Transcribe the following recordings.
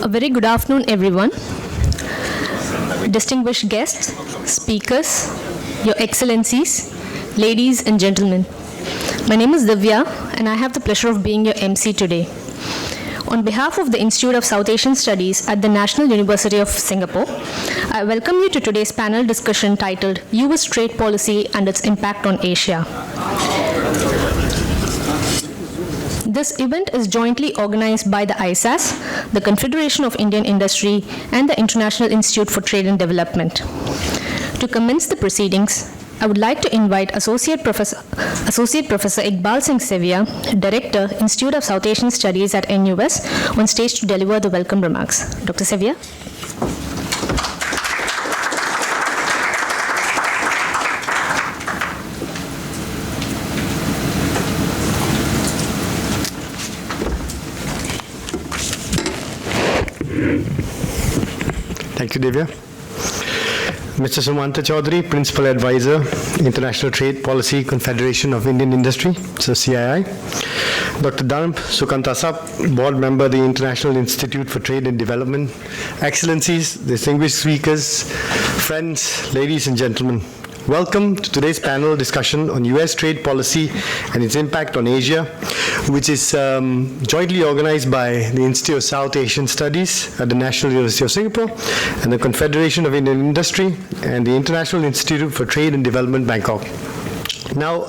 A very good afternoon, everyone. Distinguished guests, speakers, Your Excellencies, ladies and gentlemen. My name is Divya, and I have the pleasure of being your MC today. On behalf of the Institute of South Asian Studies at the National University of Singapore, I welcome you to today's panel discussion titled US Trade Policy and Its Impact on Asia. This event is jointly organized by the ISAS, the Confederation of Indian Industry, and the International Institute for Trade and Development. To commence the proceedings, I would like to invite Associate Professor Iqbal Singh Sevia, Director, Institute of South Asian Studies at NUS, on stage to deliver the welcome remarks. Dr. Sevia. Thank you, Divya. Mr. Sumanta Chaudhary, Principal Advisor, International Trade Policy, Confederation of Indian Industry, so CII. Dr. Dharm Sukantasap, Board Member, the International Institute for Trade and Development. Excellencies, distinguished speakers, friends, ladies and gentlemen. Welcome to today's panel discussion on US trade policy and its impact on Asia, which is jointly organized by the Institute of South Asian Studies at the National University of Singapore and the Confederation of Indian Industry and the International Institute for Trade and Development, Bangkok. Now,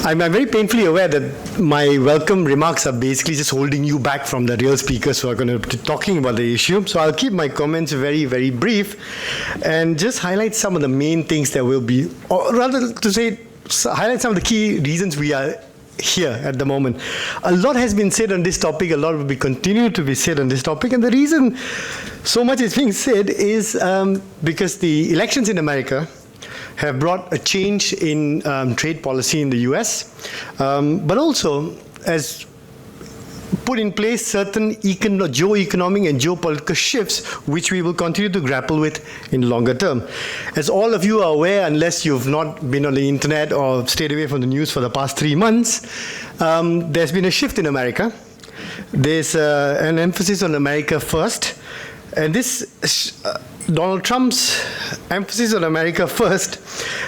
I'm very painfully aware that my welcome remarks are basically just holding you back from the real speakers who are going to be talking about the issue. So I'll keep my comments very, very brief and just highlight some of the main things that will be, or rather to say, highlight some of the key reasons we are here at the moment. A lot has been said on this topic, a lot will be continued to be said on this topic, and the reason so much is being said is because the elections in America have brought a change in trade policy in the US, but also has put in place certain geo-economic and geopolitical shifts which we will continue to grapple with in longer term. As all of you are aware, unless you've not been on the internet or stayed away from the news for the past 3 months, there's been a shift in America. There's an emphasis on America first, and this Donald Trump's emphasis on America first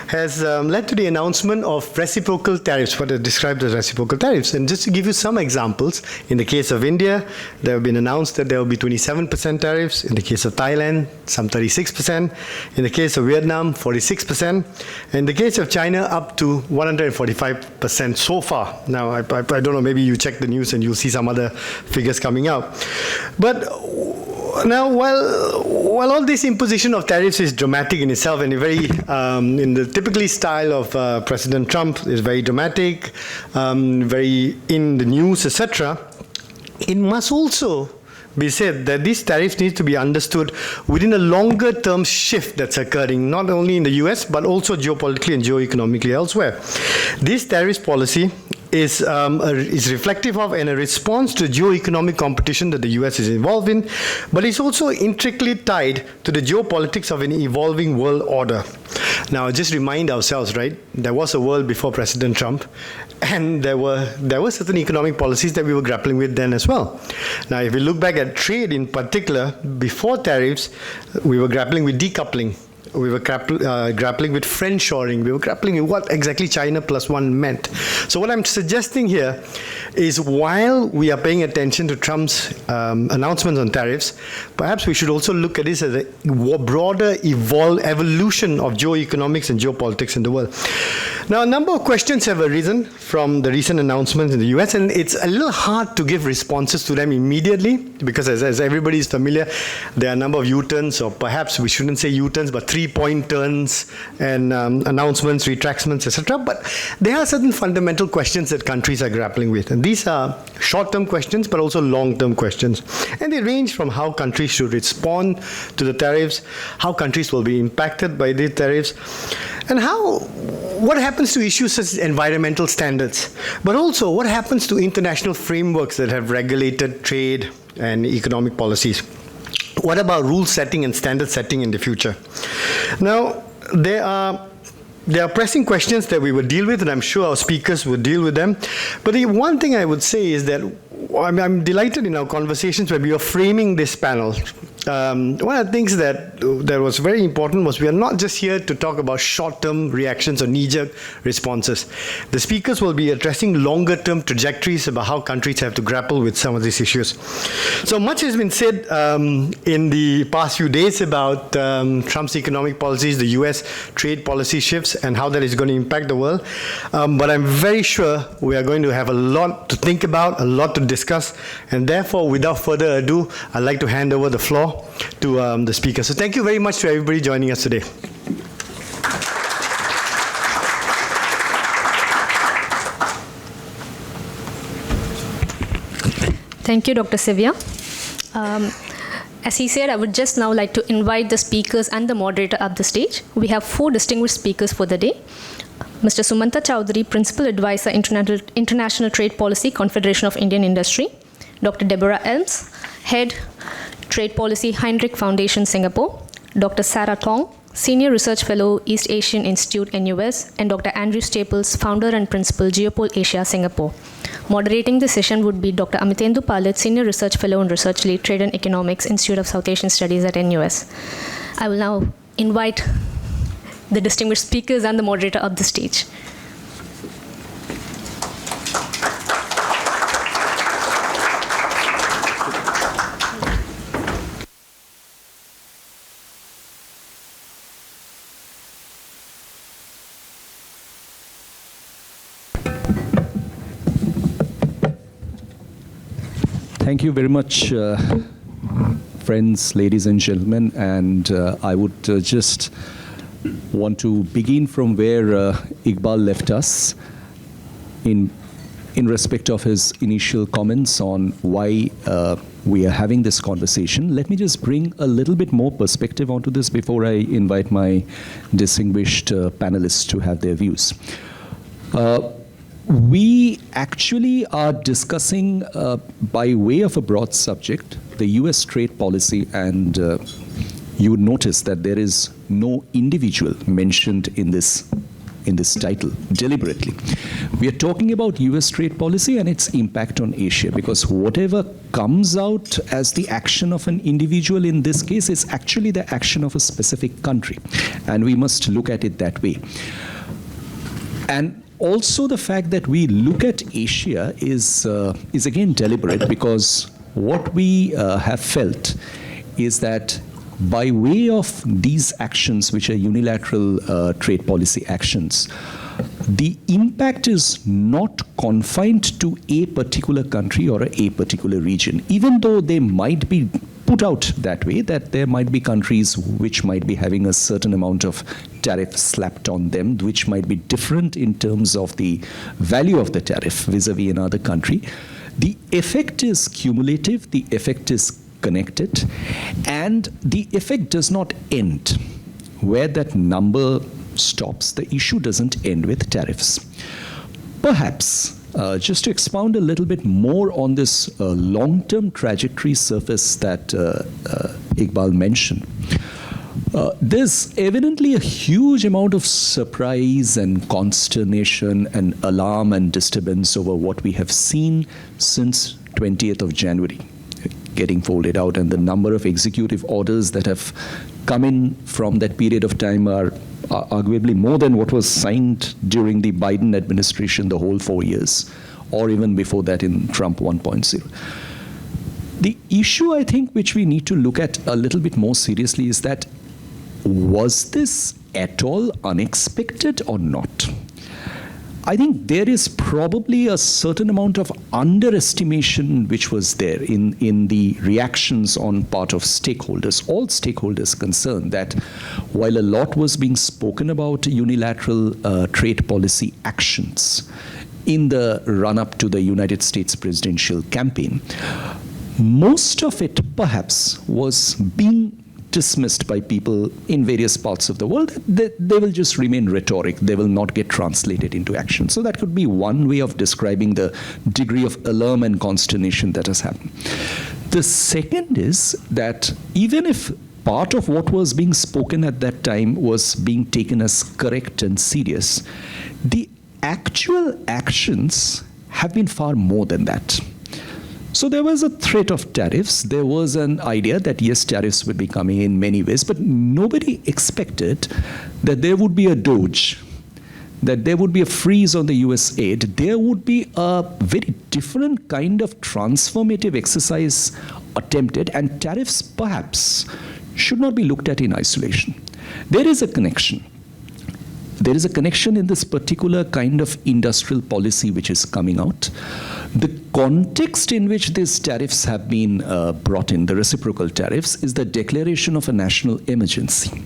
has led to the announcement of reciprocal tariffs, what are described as reciprocal tariffs. And just to give you some examples, in the case of India, there have been announced that there will be 27% tariffs. In the case of Thailand, some 36%. In the case of Vietnam, 46%. In the case of China, up to 145% so far. Now, I don't know, maybe you check the news and you'll see some other figures coming out. But now, while all this imposition of tariffs is dramatic in itself and very, in the typically style of President Trump, is very dramatic, very in the news, etc., it must also be said that these tariffs need to be understood within a longer term shift that's occurring, not only in the US, but also geopolitically and geoeconomically elsewhere. This tariffs policy is reflective of and a response to geoeconomic competition that the US is involved in, but it's also intricately tied to the geopolitics of an evolving world order. Now, just remind ourselves, right? There was a world before President Trump, and there were certain economic policies that we were grappling with then as well. Now, if we look back at trade in particular, before tariffs, we were grappling with decoupling. We were grappling with friendshoring. We were grappling with what exactly China plus one meant. So what I'm suggesting here is while we are paying attention to Trump's announcements on tariffs, perhaps we should also look at this as a broader evolution of geoeconomics and geopolitics in the world. Now, a number of questions have arisen from the recent announcements in the US, and it's a little hard to give responses to them immediately because, as everybody is familiar, there are a number of U-turns, or perhaps we shouldn't say U-turns, but three-point turns and announcements, retractments, etc. But there are certain fundamental questions that countries are grappling with, and these are short-term questions, but also long-term questions. And they range from how countries should respond to the tariffs, how countries will be impacted by the tariffs, and what happens to issues such as environmental standards, but also what happens to international frameworks that have regulated trade and economic policies. What about rule setting and standard setting in the future? Now, there are pressing questions that we will deal with, and I'm sure our speakers will deal with them. But the one thing I would say is that I'm delighted in our conversations where we are framing this panel. One of the things that was very important was we are not just here to talk about short-term reactions or knee-jerk responses. The speakers will be addressing longer-term trajectories about how countries have to grapple with some of these issues. So much has been said in the past few days about Trump's economic policies, the US trade policy shifts, and how that is going to impact the world. But I'm very sure we are going to have a lot to think about, a lot to discuss, and therefore, without further ado, I'd like to hand over the floor to the speaker. So thank you very much to everybody joining us today. Thank you, Dr. Sivya. As he said, I would just now like to invite the speakers and the moderator up the stage. We have 4 distinguished speakers for the day. Mr. Sumanta Chowdhury, Principal Advisor, International Trade Policy, Confederation of Indian Industry. Dr. Deborah Elms, Head, Trade Policy, Heinrich Foundation, Singapore. Dr. Sarah Tong, Senior Research Fellow, East Asian Institute, NUS. And Dr. Andrew Staples, Founder and Principal, Geopol Asia, Singapore. Moderating the session would be Dr. Amitendu Palit, Senior Research Fellow and Research Lead, Trade and Economics, Institute of South Asian Studies at NUS. I will now invite the distinguished speakers and the moderator up the stage. Thank you very much, friends, ladies and gentlemen, and I would just want to begin from where Iqbal left us in respect of his initial comments on why we are having this conversation. Let me just bring a little bit more perspective onto this before I invite my distinguished panelists to have their views. We actually are discussing, by way of a broad subject, the US trade policy, and you would notice that there is no individual mentioned in this title, deliberately. We are talking about US trade policy and its impact on Asia, because whatever comes out as the action of an individual in this case is actually the action of a specific country, and we must look at it that way. And also, the fact that we look at Asia is again deliberate, because what we have felt is that by way of these actions, which are unilateral trade policy actions, the impact is not confined to a particular country or a particular region, even though they might be put out that way, that there might be countries which might be having a certain amount of tariff slapped on them, which might be different in terms of the value of the tariff vis-a-vis another country. The effect is cumulative, the effect is connected, and the effect does not end where that number stops. The issue doesn't end with tariffs. Perhaps, just to expound a little bit more on this long-term trajectory surface that Iqbal mentioned, there's evidently a huge amount of surprise and consternation and alarm and disturbance over what we have seen since 20th of January getting folded out, and the number of executive orders that have come in from that period of time are arguably more than what was signed during the Biden administration, the whole 4 years, or even before that in Trump 1.0. The issue, I think, which we need to look at a little bit more seriously is that, was this at all unexpected or not? I think there is probably a certain amount of underestimation which was there in the reactions on part of stakeholders, all stakeholders concerned, that while a lot was being spoken about unilateral trade policy actions in the run-up to the United States presidential campaign, most of it perhaps was being dismissed by people in various parts of the world. They will just remain rhetoric. They will not get translated into action. So that could be one way of describing the degree of alarm and consternation that has happened. The second is that even if part of what was being spoken at that time was being taken as correct and serious, the actual actions have been far more than that. So there was a threat of tariffs. There was an idea that yes, tariffs would be coming in many ways, but nobody expected that there would be a doge, that there would be a freeze on the US aid. There would be a very different kind of transformative exercise attempted, and tariffs perhaps should not be looked at in isolation. There is a connection. There is a connection in this particular kind of industrial policy which is coming out. The context in which these tariffs have been brought in, the reciprocal tariffs, is the declaration of a national emergency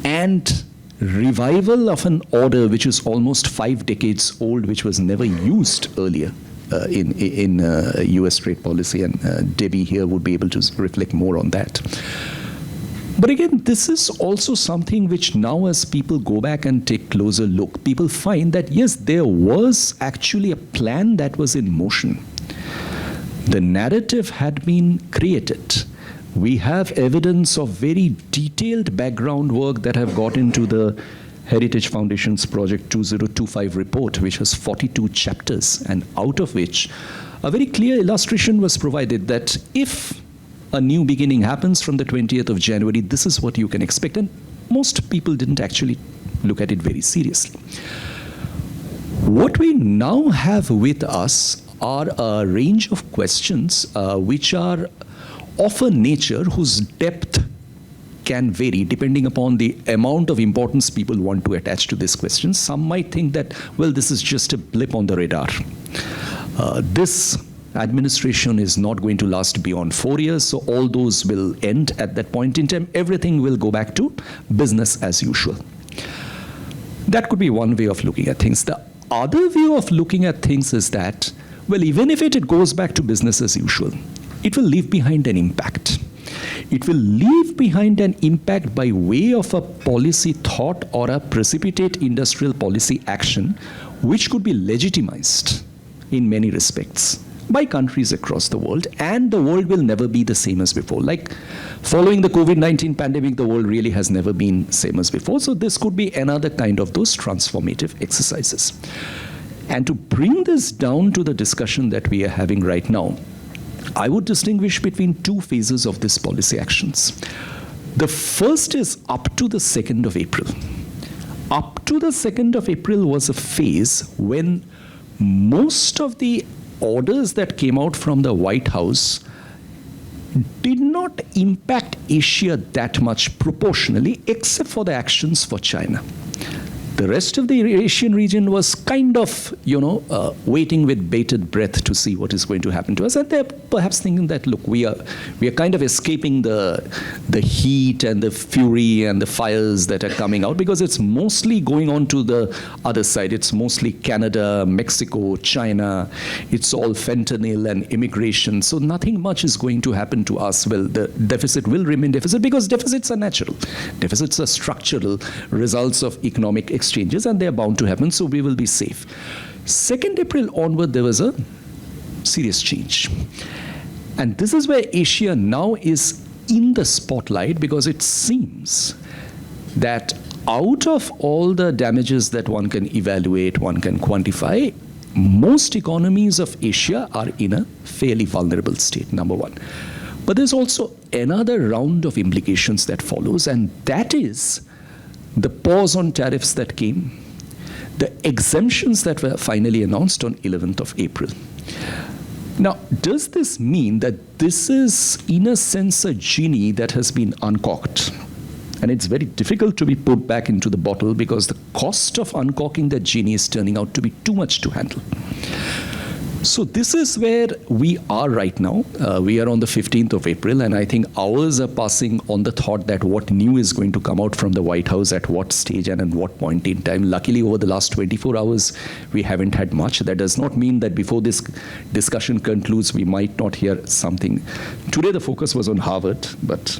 and revival of an order which is almost 5 decades old, which was never used earlier in US trade policy, and Debbie here would be able to reflect more on that. But again, this is also something which now, as people go back and take closer look, people find that yes, there was actually a plan that was in motion. The narrative had been created. We have evidence of very detailed background work that have got into the Heritage Foundation's Project 2025 report, which has 42 chapters, and out of which a very clear illustration was provided that if a new beginning happens from the 20th of January, this is what you can expect. And most people didn't actually look at it very seriously. What we now have with us are a range of questions which are of a nature whose depth can vary depending upon the amount of importance people want to attach to this question. Some might think that, well, this is just a blip on the radar. This administration is not going to last beyond 4 years, so all those will end at that point in time. Everything will go back to business as usual. That could be one way of looking at things. The other view of looking at things is that, well, even if it goes back to business as usual, it will leave behind an impact. It will leave behind an impact by way of a policy thought or a precipitate industrial policy action, which could be legitimized in many respects by countries across the world, and the world will never be the same as before. Like following the COVID-19 pandemic, the world really has never been same as before. So this could be another kind of those transformative exercises. And to bring this down to the discussion that we are having right now, I would distinguish between 2 phases of this policy actions. The first is up to the 2nd of April. Up to the 2nd of April was a phase when most of the orders that came out from the White House did not impact Asia that much proportionally, except for the actions for China. The rest of the Asian region was kind of, waiting with bated breath to see what is going to happen to us. And they're perhaps thinking that, look, we are kind of escaping the heat and the fury and the fires that are coming out, because it's mostly going on to the other side. It's mostly Canada, Mexico, China. It's all fentanyl and immigration. So nothing much is going to happen to us. Well, the deficit will remain deficit because deficits are natural. Deficits are structural results of economic exchanges, and they're bound to happen, so we will be safe. 2nd April onward, there was a serious change. And this is where Asia now is in the spotlight, because it seems that out of all the damages that one can evaluate, one can quantify, most economies of Asia are in a fairly vulnerable state, number one. But there's also another round of implications that follows, and that is the pause on tariffs that came, the exemptions that were finally announced on 11th of April. Now, does this mean that this is, in a sense, a genie that has been uncorked? And it's very difficult to be put back into the bottle, because the cost of uncorking that genie is turning out to be too much to handle. So this is where we are right now. We are on the 15th of April, and I think hours are passing on the thought that what new is going to come out from the White House at what stage and at what point in time. Luckily, over the last 24 hours, we haven't had much. That does not mean that before this discussion concludes, we might not hear something. Today, the focus was on Harvard, but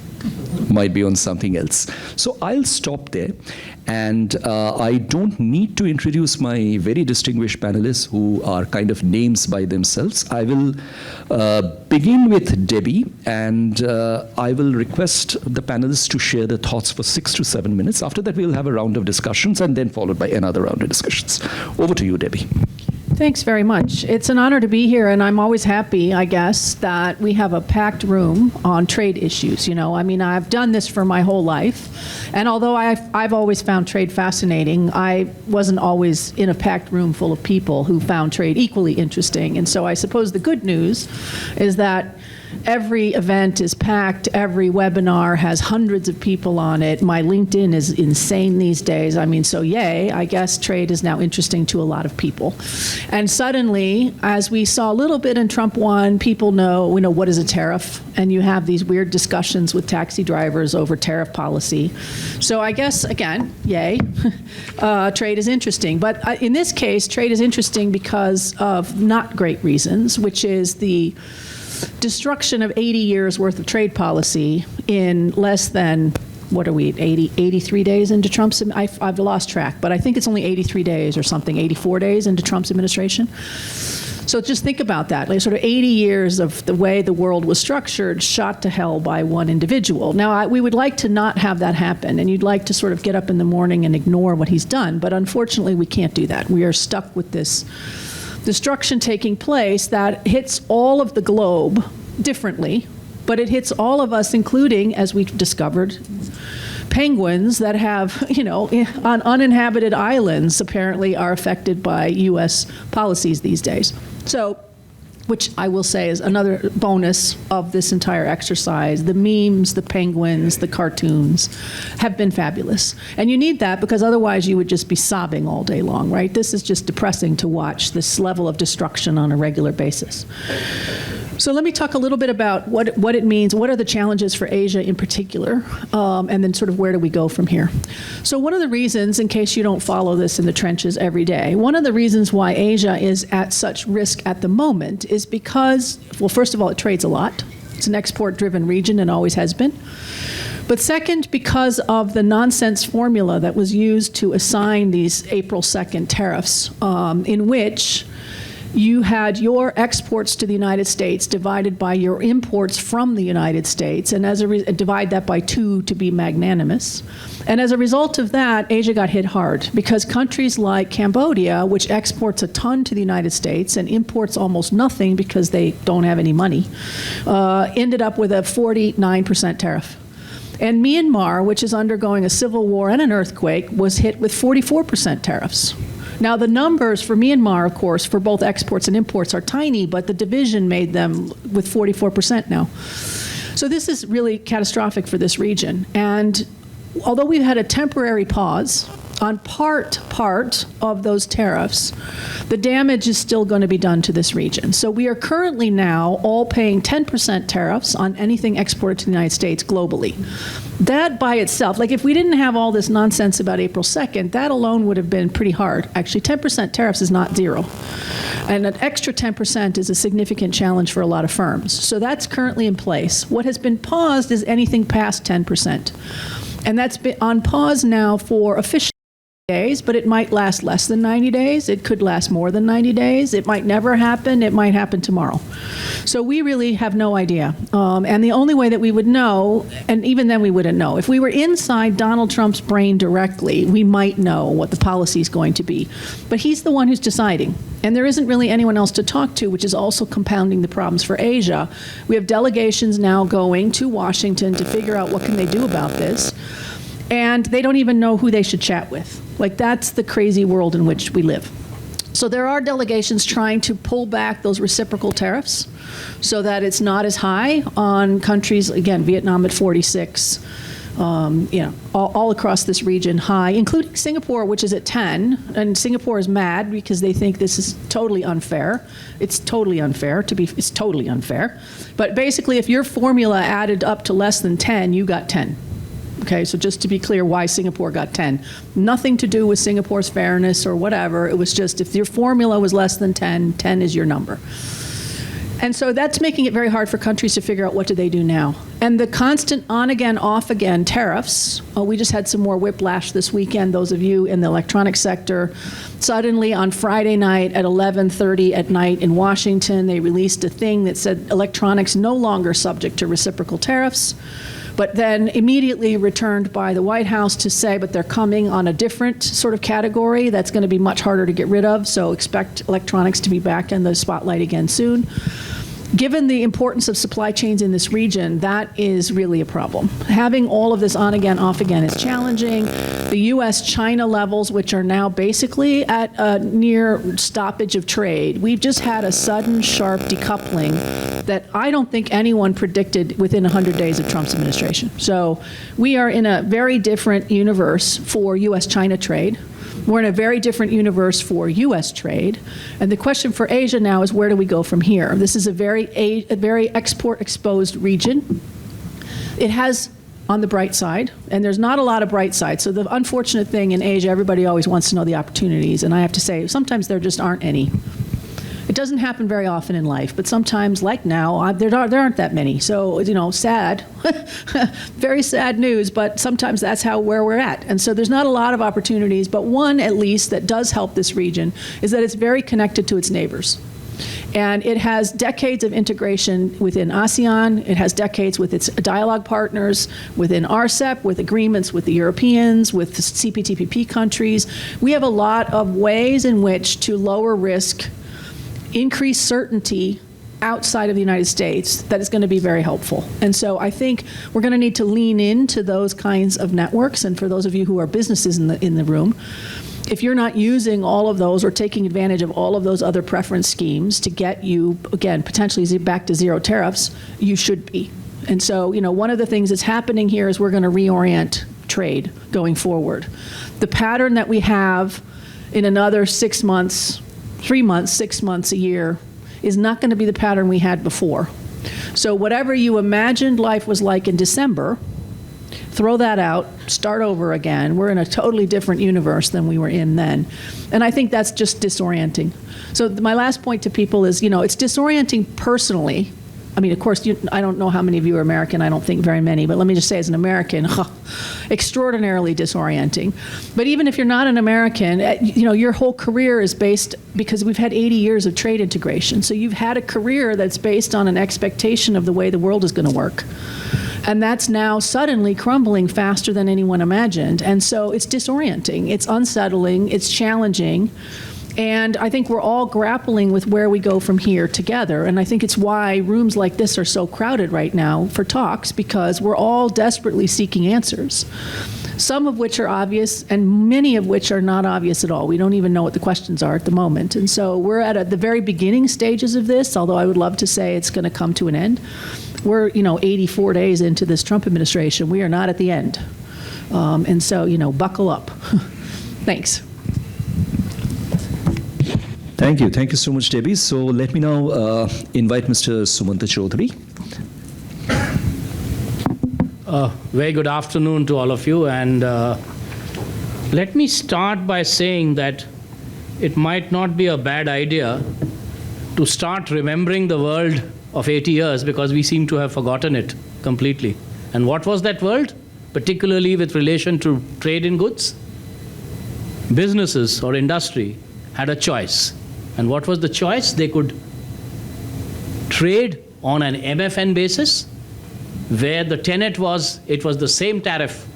might be on something else. So I'll stop there. And I don't need to introduce my very distinguished panelists, who are kind of names by themselves. I will begin with Debbie, and I will request the panelists to share their thoughts for 6 to 7 minutes. After that, we'll have a round of discussions, and then followed by another round of discussions. Over to you, Debbie. Thanks very much. It's an honor to be here, and I'm always happy, I guess, that we have a packed room on trade issues. You know, I mean, I've done this for my whole life, and although I've always found trade fascinating, I wasn't always in a packed room full of people who found trade equally interesting. And so I suppose the good news is that every event is packed, every webinar has hundreds of people on it. My LinkedIn is insane these days. I mean, so yay, I guess trade is now interesting to a lot of people. And suddenly, as we saw a little bit in Trump 1, people know, what is a tariff? And you have these weird discussions with taxi drivers over tariff policy. So I guess, again, yay, trade is interesting. But in this case, trade is interesting because of not great reasons, which is the destruction of 80 years worth of trade policy in less than, 83 days into Trump's, I've lost track, but I think it's only 83 days or something, 84 days into Trump's administration. So just think about that, like sort of 80 years of the way the world was structured, shot to hell by one individual. Now, we would like to not have that happen, and you'd like to sort of get up in the morning and ignore what he's done, but unfortunately we can't do that. We are stuck with this destruction taking place that hits all of the globe differently, but it hits all of us, including, as we've discovered, penguins that have, on uninhabited islands apparently are affected by U.S. policies these days. So, which I will say is another bonus of this entire exercise. The memes, the penguins, the cartoons have been fabulous. And you need that because otherwise you would just be sobbing all day long, right? This is just depressing to watch, this level of destruction on a regular basis. So let me talk a little bit about what it means, what are the challenges for Asia in particular, and then sort of where do we go from here. So one of the reasons, in case you don't follow this in the trenches every day, one of the reasons why Asia is at such risk at the moment is because, well, first of all, it trades a lot. It's an export-driven region and always has been. But second, because of the nonsense formula that was used to assign these April 2nd tariffs, in which you had your exports to the United States divided by your imports from the United States, and divide that by 2 to be magnanimous. And as a result of that, Asia got hit hard because countries like Cambodia, which exports a ton to the United States and imports almost nothing because they don't have any money, ended up with a 49% tariff. And Myanmar, which is undergoing a civil war and an earthquake, was hit with 44% tariffs. Now, the numbers for Myanmar, of course, for both exports and imports are tiny, but the division made them with 44% now. So this is really catastrophic for this region. And although we've had a temporary pause on part of those tariffs, the damage is still going to be done to this region. So we are currently now all paying 10% tariffs on anything exported to the United States globally. That by itself, like if we didn't have all this nonsense about April 2nd, that alone would have been pretty hard. Actually, 10% tariffs is not zero. And an extra 10% is a significant challenge for a lot of firms. So that's currently in place. What has been paused is anything past 10%. And that's been on pause now for official days, but it might last less than 90 days. It could last more than 90 days. It might never happen. It might happen tomorrow. So we really have no idea. And the only way that we would know, and even then we wouldn't know, if we were inside Donald Trump's brain directly, we might know what the policy is going to be. But he's the one who's deciding. And there isn't really anyone else to talk to, which is also compounding the problems for Asia. We have delegations now going to Washington to figure out what can they do about this. And they don't even know who they should chat with. Like, that's the crazy world in which we live. So there are delegations trying to pull back those reciprocal tariffs so that it's not as high on countries, again, Vietnam at 46, all across this region high, including Singapore, which is at 10. And Singapore is mad because they think this is totally unfair. It's totally unfair. It's totally unfair. But basically, if your formula added up to less than 10, you got 10. Okay, so just to be clear why Singapore got 10. Nothing to do with Singapore's fairness or whatever. It was just if your formula was less than 10, 10 is your number. And so that's making it very hard for countries to figure out what do they do now. And the constant on-again, off-again tariffs, we just had some more whiplash this weekend, those of you in the electronics sector. Suddenly on Friday night at 11:30 at night in Washington, they released a thing that said electronics no longer subject to reciprocal tariffs. but then immediately returned by the White House to say, but they're coming on a different sort of category that's going to be much harder to get rid of, so expect electronics to be back in the spotlight again soon. Given the importance of supply chains in this region, that is really a problem. Having all of this on again, off again is challenging. The U.S.-China levels, which are now basically at a near stoppage of trade, we've just had a sudden, sharp decoupling that I don't think anyone predicted within 100 days of Trump's administration. So we are in a very different universe for U.S.-China trade. We're in a very different universe for U.S. trade. And the question for Asia now is, where do we go from here? This is a very export-exposed region. It has, on the bright side, and there's not a lot of bright sides. So the unfortunate thing in Asia, everybody always wants to know the opportunities. And I have to say, sometimes there just aren't any. It doesn't happen very often in life, but sometimes, like now, there aren't that many. So, sad, very sad news, but sometimes that's where we're at. And so there's not a lot of opportunities, but one, at least, that does help this region is that it's very connected to its neighbors. And it has decades of integration within ASEAN. It has decades with its dialogue partners, within RCEP, with agreements with the Europeans, with the CPTPP countries. We have a lot of ways in which to lower risk, increase certainty outside of the United States that is going to be very helpful. And so I think we're going to need to lean into those kinds of networks. And for those of you who are businesses in the room, if you're not using all of those or taking advantage of all of those other preference schemes to get you, again, potentially back to zero tariffs, you should be. And so, one of the things that's happening here is we're going to reorient trade going forward. The pattern that we have in another 6 months, 3 months, 6 months, a year, is not going to be the pattern we had before. So whatever you imagined life was like in December, throw that out, start over again. We're in a totally different universe than we were in then. And I think that's just disorienting. So my last point to people is, it's disorienting personally. I mean, of course, I don't know how many of you are American. I don't think very many. But let me just say, as an American, extraordinarily disorienting. But even if you're not an American, your whole career is based, because we've had 80 years of trade integration. So you've had a career that's based on an expectation of the way the world is going to work. And that's now suddenly crumbling faster than anyone imagined. And so it's disorienting. It's unsettling. It's challenging. And I think we're all grappling with where we go from here together. And I think it's why rooms like this are so crowded right now for talks, because we're all desperately seeking answers, some of which are obvious and many of which are not obvious at all. We don't even know what the questions are at the moment. And so we're at the very beginning stages of this, although I would love to say it's going to come to an end. We're 84 days into this Trump administration. We are not at the end. And so, buckle up. Thanks. Thank you. Thank you so much, Debbie. So let me now invite Mr. Sumanta Chaudhary. Very good afternoon to all of you. And let me start by saying that it might not be a bad idea to start remembering the world of 80 years, because we seem to have forgotten it completely. And what was that world, particularly with relation to trade in goods? Businesses or industry had a choice. And what was the choice? They could trade on an MFN basis, where the tenet was, it was the same tariff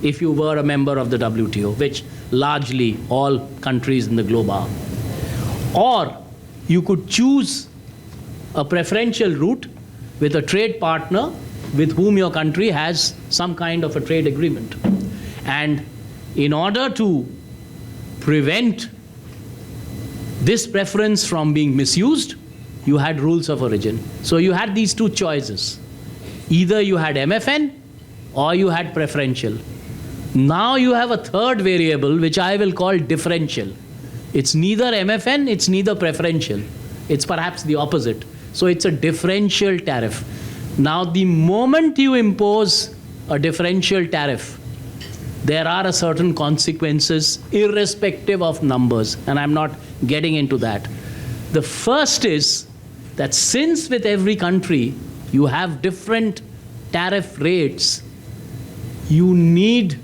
if you were a member of the WTO, which largely all countries in the globe are. Or you could choose a preferential route with a trade partner with whom your country has some kind of a trade agreement. And in order to prevent this preference from being misused, you had rules of origin. So you had these two choices. Either you had MFN or you had preferential. Now you have a third variable, which I will call differential. It's neither MFN, it's neither preferential. It's perhaps the opposite. So it's a differential tariff. Now, the moment you impose a differential tariff, there are a certain consequences irrespective of numbers, and I'm not getting into that. The first is that since with every country you have different tariff rates, you need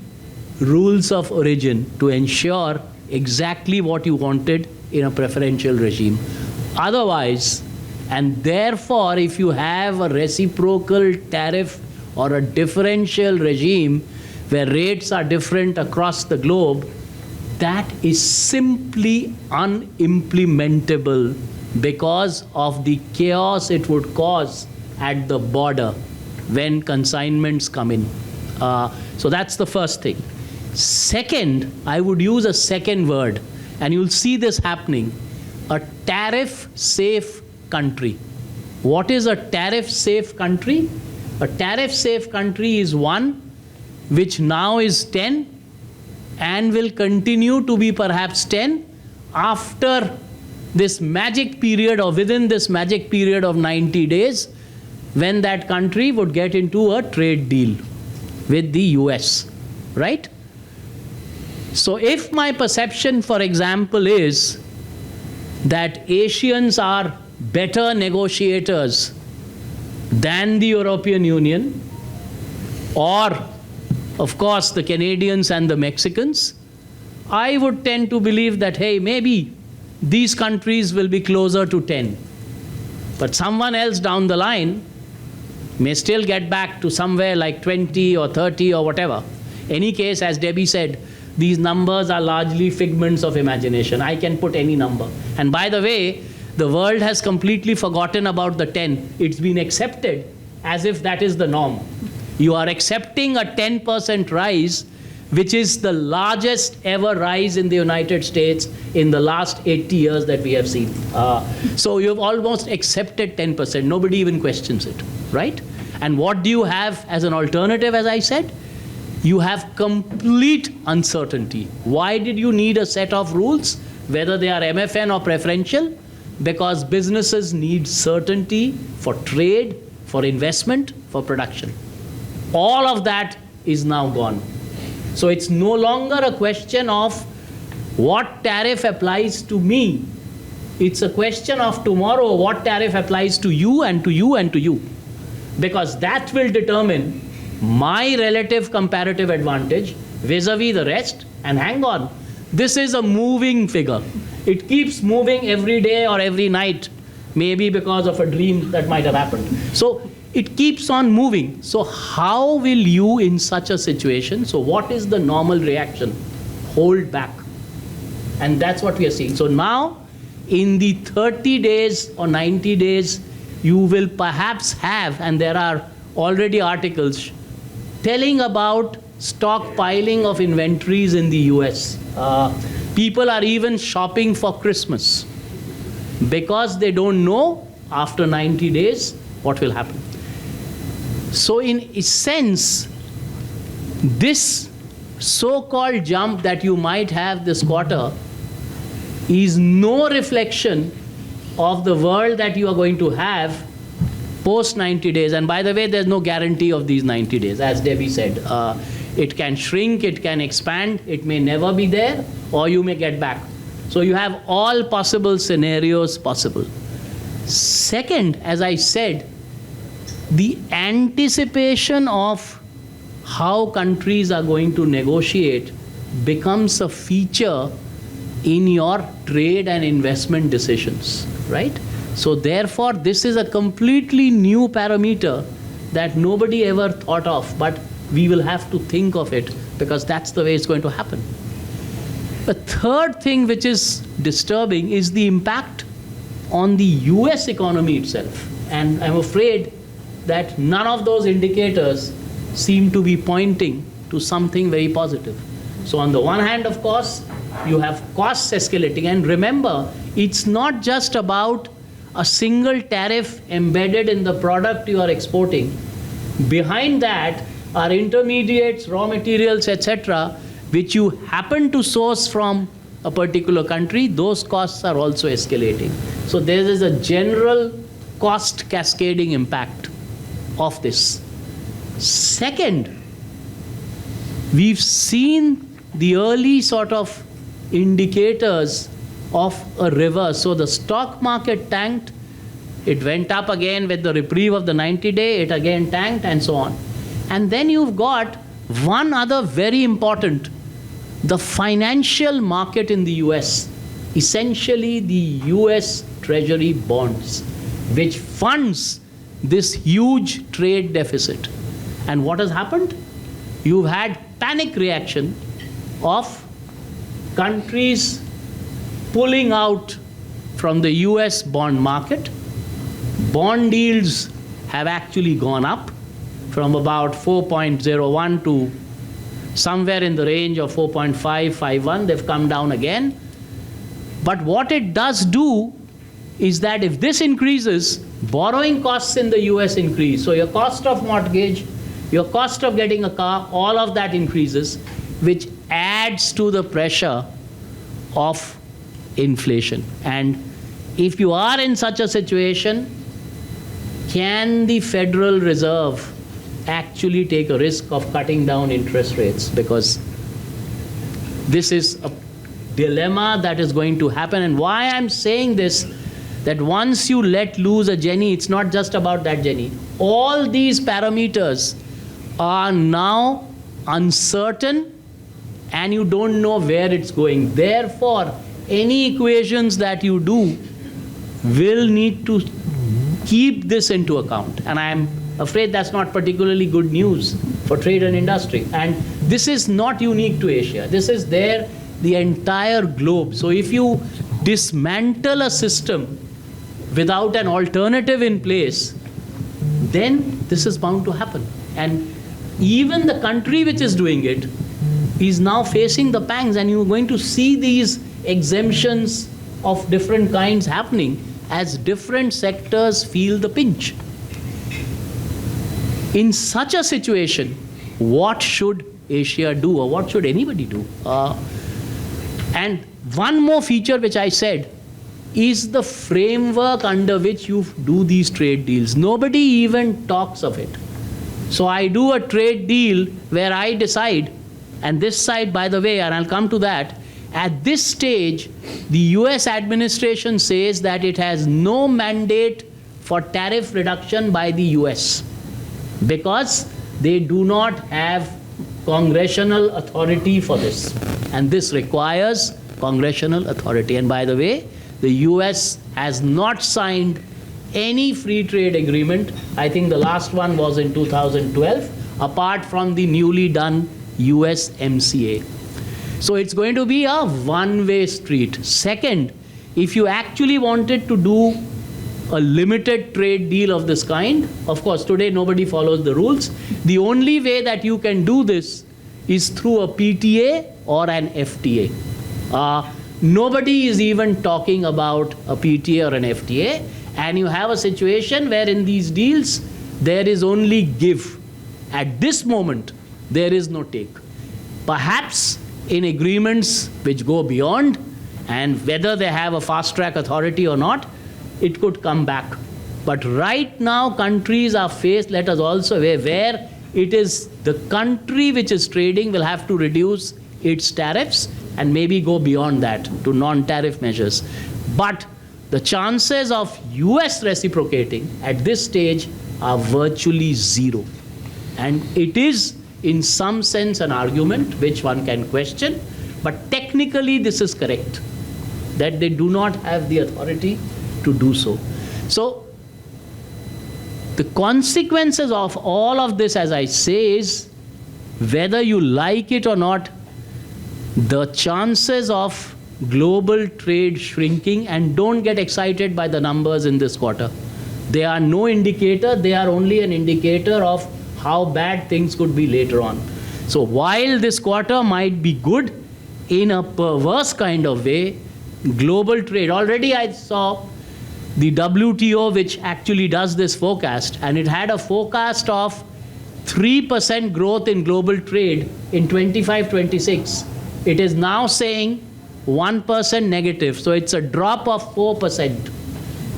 rules of origin to ensure exactly what you wanted in a preferential regime. Otherwise, and therefore, if you have a reciprocal tariff or a differential regime where rates are different across the globe, that is simply unimplementable because of the chaos it would cause at the border when consignments come in. So that's the first thing. Second, I would use a second word, and you'll see this happening, a tariff-safe country. What is a tariff-safe country? A tariff-safe country is one which now is 10 and will continue to be perhaps 10 after this magic period, or within this magic period of 90 days, when that country would get into a trade deal with the US, right? So if my perception, for example, is that Asians are better negotiators than the European Union, or of course the Canadians and the Mexicans, I would tend to believe that, hey, maybe these countries will be closer to 10. But someone else down the line may still get back to somewhere like 20 or 30 or whatever. Any case, as Debbie said, these numbers are largely figments of imagination. I can put any number. And by the way, the world has completely forgotten about the 10. It's been accepted as if that is the norm. You are accepting a 10% rise, which is the largest ever rise in the United States in the last 80 years that we have seen. So you've almost accepted 10%. Nobody even questions it, right? And what do you have as an alternative, as I said? You have complete uncertainty. Why did you need a set of rules, whether they are MFN or preferential? Because businesses need certainty for trade, for investment, for production. All of that is now gone. So it's no longer a question of what tariff applies to me. It's a question of tomorrow what tariff applies to you and to you and to you. Because that will determine my relative comparative advantage vis-a-vis the rest. And hang on, this is a moving figure. It keeps moving every day or every night, maybe because of a dream that might have happened. So it keeps on moving. So how will you in such a situation, so what is the normal reaction? Hold back. And that's what we are seeing. So now, in the 30 days or 90 days, you will perhaps have, and there are already articles telling about stockpiling of inventories in the US. People are even shopping for Christmas because they don't know after 90 days what will happen. So in a sense, this so-called jump that you might have this quarter is no reflection of the world that you are going to have post 90 days. And by the way, there's no guarantee of these 90 days, as Debbie said. It can shrink, it can expand, it may never be there, or you may get back. So you have all possible scenarios possible. Second, as I said, the anticipation of how countries are going to negotiate becomes a feature in your trade and investment decisions, right? So therefore, this is a completely new parameter that nobody ever thought of, but we will have to think of it because that's the way it's going to happen. The third thing which is disturbing is the impact on the US economy itself. And I'm afraid that none of those indicators seem to be pointing to something very positive. So on the one hand, of course, you have costs escalating. And remember, it's not just about a single tariff embedded in the product you are exporting. Behind that are intermediates, raw materials, etc., which you happen to source from a particular country. Those costs are also escalating. So there is a general cost cascading impact of this. Second, we've seen the early sort of indicators of a reverse. So the stock market tanked, it went up again with the reprieve of the 90-day, it again tanked, and so on. And then you've got one other very important, the financial market in the US, essentially the US Treasury bonds, which funds this huge trade deficit. And what has happened? You've had panic reaction of countries pulling out from the US bond market. Bond yields have actually gone up from about 4.01 to somewhere in the range of 4.551. They've come down again. But what it does do is that if this increases, borrowing costs in the US increase. So your cost of mortgage, your cost of getting a car, all of that increases, which adds to the pressure of inflation. And if you are in such a situation, can the Federal Reserve actually take a risk of cutting down interest rates? Because this is a dilemma that is going to happen. And why I'm saying this, that once you let loose a Jenny, it's not just about that Jenny. All these parameters are now uncertain and you don't know where it's going. Therefore, any equations that you do will need to keep this into account. And I'm afraid that's not particularly good news for trade and industry. And this is not unique to Asia. This is there, the entire globe. So if you dismantle a system without an alternative in place, then this is bound to happen. And even the country which is doing it is now facing the pangs, and you're going to see these exemptions of different kinds happening as different sectors feel the pinch. In such a situation, what should Asia do, or what should anybody do? And one more feature which I said is the framework under which you do these trade deals. Nobody even talks of it. So I do a trade deal where I decide, and this side, by the way, and I'll come to that, at this stage, the US administration says that it has no mandate for tariff reduction by the US because they do not have congressional authority for this. And this requires congressional authority. And by the way, the US has not signed any free trade agreement. I think the last one was in 2012, apart from the newly done USMCA. So it's going to be a one-way street. Second, if you actually wanted to do a limited trade deal of this kind, of course, today nobody follows the rules. The only way that you can do this is through a PTA or an FTA. Nobody is even talking about a PTA or an FTA. And you have a situation where in these deals, there is only give. At this moment, there is no take. Perhaps in agreements which go beyond, and whether they have a fast-track authority or not, it could come back. But right now, countries are faced, let us also where it is the country which is trading will have to reduce its tariffs and maybe go beyond that to non-tariff measures. But the chances of US reciprocating at this stage are virtually zero. And it is, in some sense, an argument which one can question, but technically this is correct, that they do not have the authority to do so. So the consequences of all of this, as I say, is whether you like it or not, the chances of global trade shrinking, and don't get excited by the numbers in this quarter. They are no indicator, they are only an indicator of how bad things could be later on. So while this quarter might be good, in a perverse kind of way, global trade, already I saw the WTO which actually does this forecast, and it had a forecast of 3% growth in global trade in 25-26. It is now saying 1% negative, so it's a drop of 4%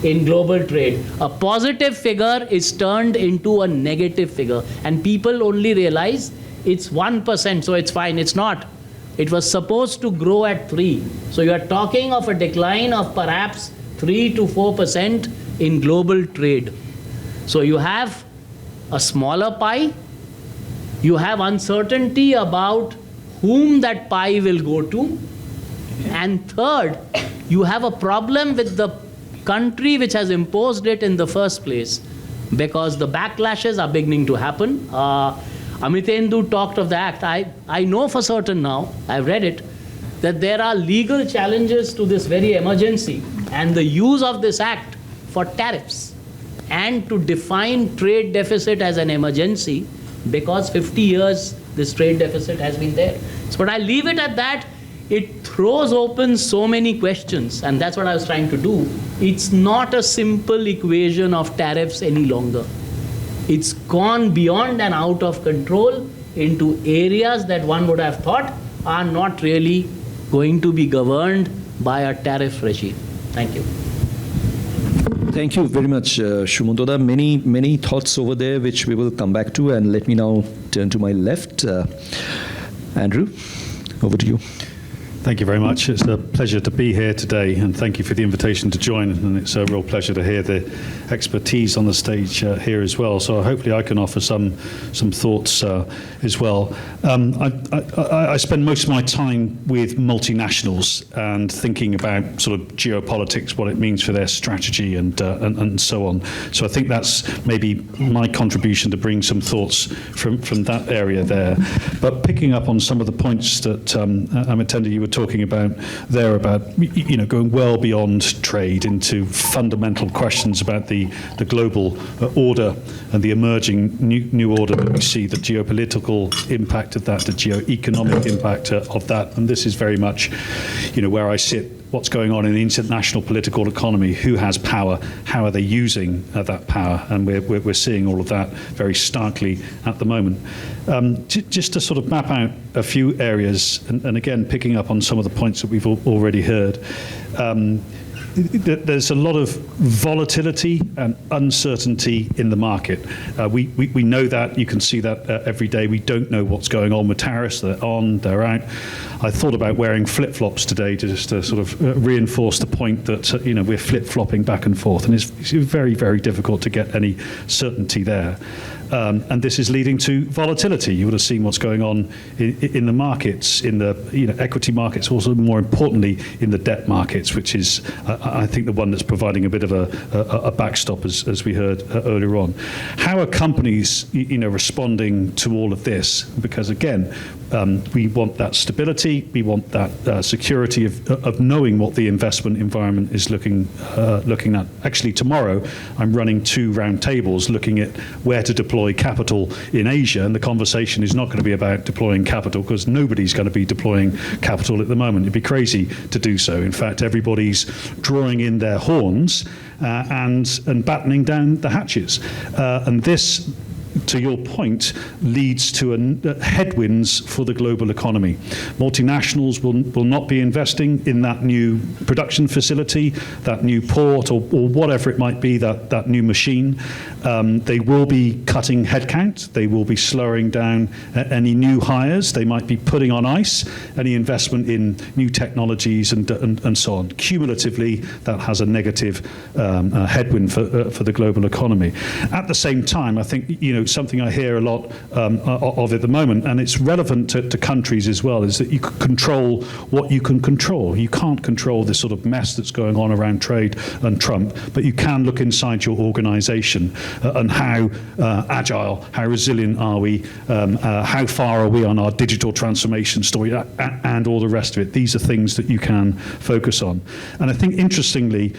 in global trade. A positive figure is turned into a negative figure, and people only realize it's 1%, so it's fine. It's not. It was supposed to grow at 3. So you are talking of a decline of perhaps 3 to 4% in global trade. So you have a smaller pie, you have uncertainty about whom that pie will go to, and third, you have a problem with the country which has imposed it in the first place. because the backlashes are beginning to happen. Amitendu talked of the act. I know for certain now, I've read it, that there are legal challenges to this very emergency and the use of this act for tariffs and to define trade deficit as an emergency, because 50 years this trade deficit has been there. So, but I leave it at that. It throws open so many questions, and that's what I was trying to do. It's not a simple equation of tariffs any longer. It's gone beyond and out of control into areas that one would have thought are not really going to be governed by a tariff regime. Thank you. Thank you very much, Shumantoda. Many thoughts over there which we will come back to, and let me now turn to my left. Andrew, over to you. Thank you very much. It's a pleasure to be here today, and thank you for the invitation to join. And it's a real pleasure to hear the expertise on the stage here as well. So hopefully I can offer some thoughts as well. I spend most of my time with multinationals and thinking about sort of geopolitics, what it means for their strategy and so on. So I think that's maybe my contribution to bring some thoughts from that area there. But picking up on some of the points that Amitenda, you were talking about there, about going well beyond trade into fundamental questions about the global order and the emerging new order that we see, the geopolitical impact of that, the geo-economic impact of that. And this is very much where I sit, what's going on in the international political economy, who has power, how are they using that power, and we're seeing all of that very starkly at the moment. Just to sort of map out a few areas, and again picking up on some of the points that we've already heard. There's a lot of volatility and uncertainty in the market. We know that. You can see that every day. We don't know what's going on with tariffs. They're on, they're out. I thought about wearing flip-flops today to sort of reinforce the point that we're flip-flopping back and forth, and it's very, very difficult to get any certainty there. And this is leading to volatility. You would have seen what's going on in the markets, in the equity markets, also more importantly in the debt markets, which is, I think, the one that's providing a bit of a backstop, as we heard earlier on. How are companies, responding to all of this? Because again, we want that stability, we want that security of knowing what the investment environment is looking at. Actually, tomorrow I'm running 2 round tables looking at where to deploy capital in Asia, and the conversation is not going to be about deploying capital, because nobody's going to be deploying capital at the moment. It'd be crazy to do so. In fact, everybody's drawing in their horns and battening down the hatches. And this, to your point, leads to headwinds for the global economy. Multinationals will not be investing in that new production facility, that new port, or whatever it might be, that new machine. They will be cutting headcount. They will be slowing down any new hires. They might be putting on ice any investment in new technologies and so on. Cumulatively, that has a negative headwind for the global economy. At the same time, I think something I hear a lot of at the moment, and it's relevant to countries as well, is that you can control what you can control. You can't control this sort of mess that's going on around trade and Trump, but you can look inside your organization and how agile, how resilient are we, how far are we on our digital transformation story, and all the rest of it. These are things that you can focus on. And I think, interestingly,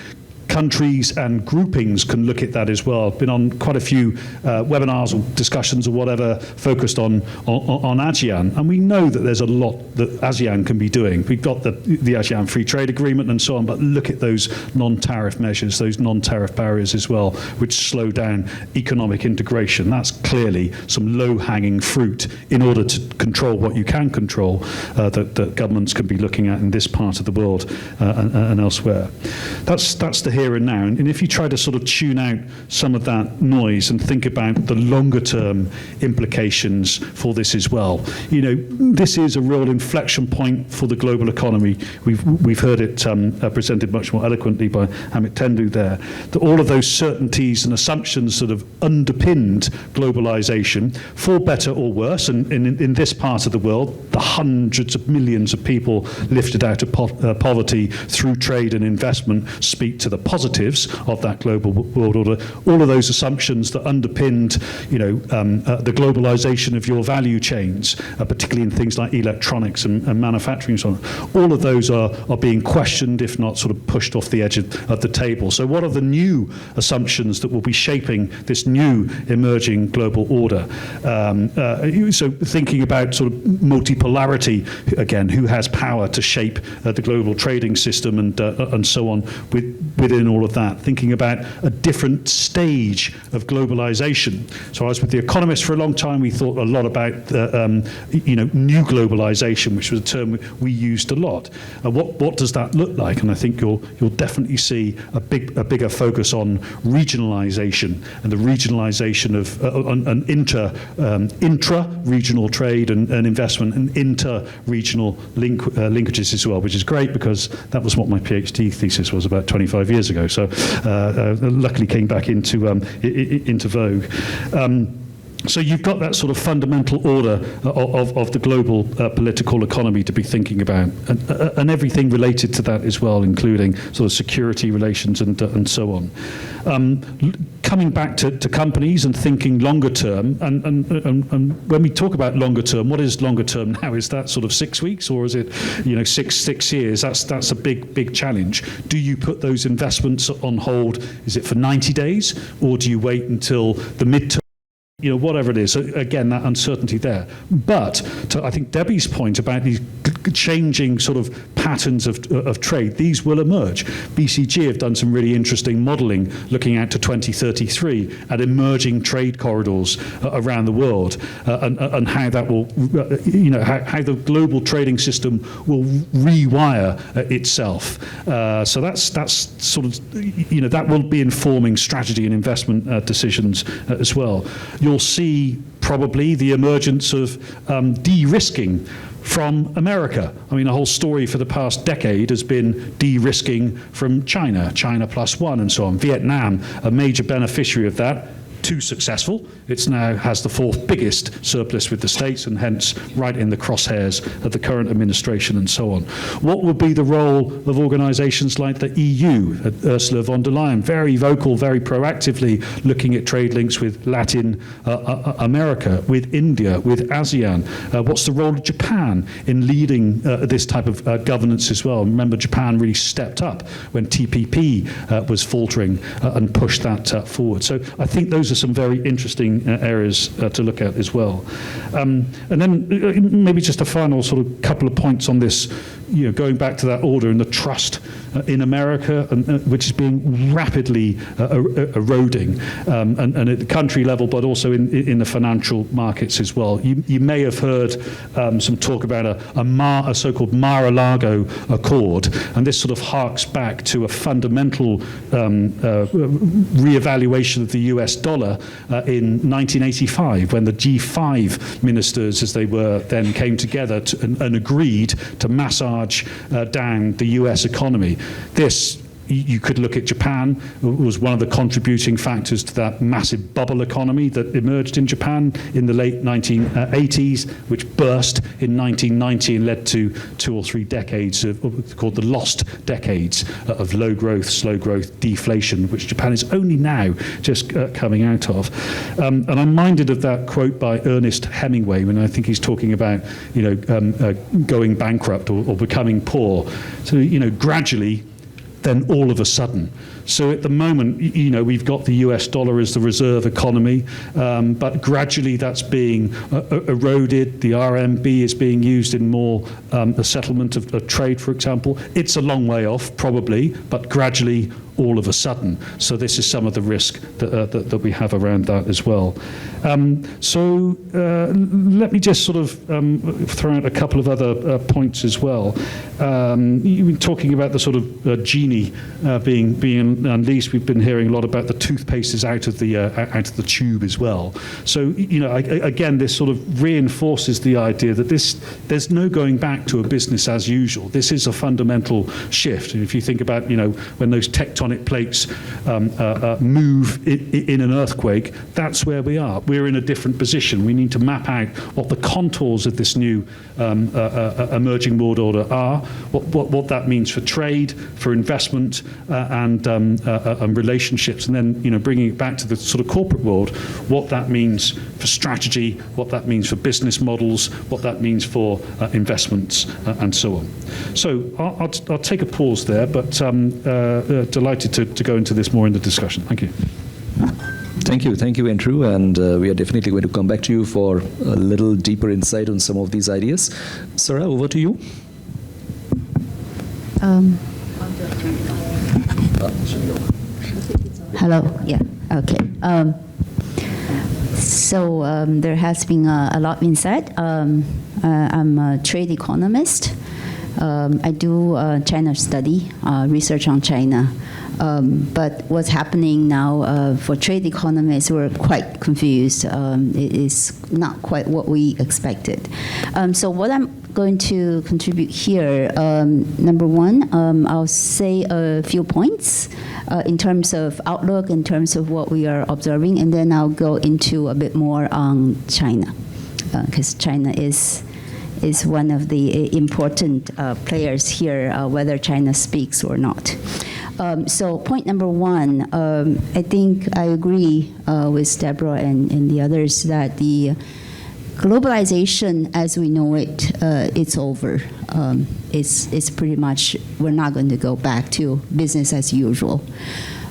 countries and groupings can look at that as well. I've been on quite a few webinars or discussions or whatever focused on ASEAN, and we know that there's a lot that ASEAN can be doing. We've got the ASEAN Free Trade Agreement and so on, but look at those non-tariff measures, those non-tariff barriers as well, which slow down economic integration. That's clearly some low-hanging fruit in order to control what you can control that governments can be looking at in this part of the world and elsewhere. That's the here and now. And if you try to sort of tune out some of that noise and think about the longer term implications for this as well, this is a real inflection point for the global economy. We've heard it presented much more eloquently by Amitenda there, that all of those certainties and assumptions that have underpinned globalization, for better or worse, and in this part of the world, the hundreds of millions of people lifted out of poverty through trade and investment speak to the positives of that global world order, all of those assumptions that underpinned, the globalization of your value chains, particularly in things like electronics and manufacturing and so on, all of those are being questioned, if not sort of pushed off the edge of the table. So what are the new assumptions that will be shaping this new emerging global order? So thinking about sort of multipolarity, again, who has power to shape the global trading system and so on within all of that. Thinking about a different stage of globalization. So I was with the economists for a long time. We thought a lot about new globalization, which was a term we used a lot. What does that look like? And I think you'll definitely see a bigger focus on regionalization and the regionalization of an intra-regional trade and investment and inter-regional linkages as well, which is great because that was what my PhD thesis was about 25 years ago. So luckily came back into vogue. So you've got that sort of fundamental order of the global political economy to be thinking about, and everything related to that as well, including sort of security relations and so on. Coming back to companies and thinking longer term, and when we talk about longer term, what is longer term now? Is that sort of 6 weeks, or is it 6 years? That's a big challenge. Do you put those investments on hold? Is it for 90 days, or do you wait until the midterm? Whatever it is. So again, that uncertainty there. But to, I think, Debbie's point about these changing sort of patterns of trade, these will emerge. BCG have done some really interesting modelling looking out to 2033 at emerging trade corridors around the world and how that will, how the global trading system will rewire itself. So that's sort of, that will be informing strategy and investment decisions as well. You'll see probably the emergence of de-risking from America. I mean, the whole story for the past decade has been de-risking from China, China plus one and so on. Vietnam, a major beneficiary of that, too successful. It now has the fourth biggest surplus with the States and hence right in the crosshairs of the current administration and so on. What will be the role of organisations like the EU, Ursula von der Leyen, very vocal, very proactively looking at trade links with Latin America, with India, with ASEAN? What's the role of Japan in leading this type of governance as well? Remember, Japan really stepped up when TPP was faltering and pushed that forward. So I think those are some very interesting areas to look at as well. And then maybe just a final sort of couple of points on this, going back to that order and the trust in America, which is being rapidly eroding, and at the country level, but also in the financial markets as well. You may have heard some talk about a so-called Mar-a-Lago Accord, and this sort of harks back to a fundamental re-evaluation of the US dollar in 1985, when the G5 ministers, as they were then, came together and agreed to massage down the US economy. This, you could look at Japan, was one of the contributing factors to that massive bubble economy that emerged in Japan in the late 1980s, which burst in 1990 and led to 2 or 3 decades called the lost decades of low growth, slow growth, deflation, which Japan is only now just coming out of. And I'm minded of that quote by Ernest Hemingway when I think he's talking about, going bankrupt or becoming poor. So, gradually, then all of a sudden. So at the moment, we've got the US dollar as the reserve economy, but gradually that's being eroded. The RMB is being used in more the settlement of trade, for example. It's a long way off, probably, but gradually, all of a sudden. So this is some of the risk that we have around that as well. So let me just sort of throw out a couple of other points as well. You've been talking about the sort of genie being unleashed. We've been hearing a lot about the toothpaste is out of the tube as well. So again, this sort of reinforces the idea that there's no going back to a business as usual. This is a fundamental shift. And if you think about when those tectonic plates move in an earthquake, that's where we are. We're in a different position. We need to map out what the contours of this new emerging world order are, what that means for trade, for investment, and and relationships, and then bringing it back to the sort of corporate world, what that means for strategy, what that means for business models, what that means for investments, and so on. So I'll take a pause there, but delighted to go into this more in the discussion. Thank you. Thank you, Andrew, and we are definitely going to come back to you for a little deeper insight on some of these ideas. Sarah, over to you. Hello. Yeah. Okay. So there has been a lot been said. I'm a trade economist. I do China study, research on China. But what's happening now for trade economists, we're quite confused. It is not quite what we expected. So what I'm going to contribute here, number one, I'll say a few points in terms of outlook, in terms of what we are observing, and then I'll go into a bit more on China, because China is one of the important players here, whether China speaks or not. So point number one, I think I agree with Deborah and the others that the globalization as we know it, it's over. It's pretty much, we're not going to go back to business as usual.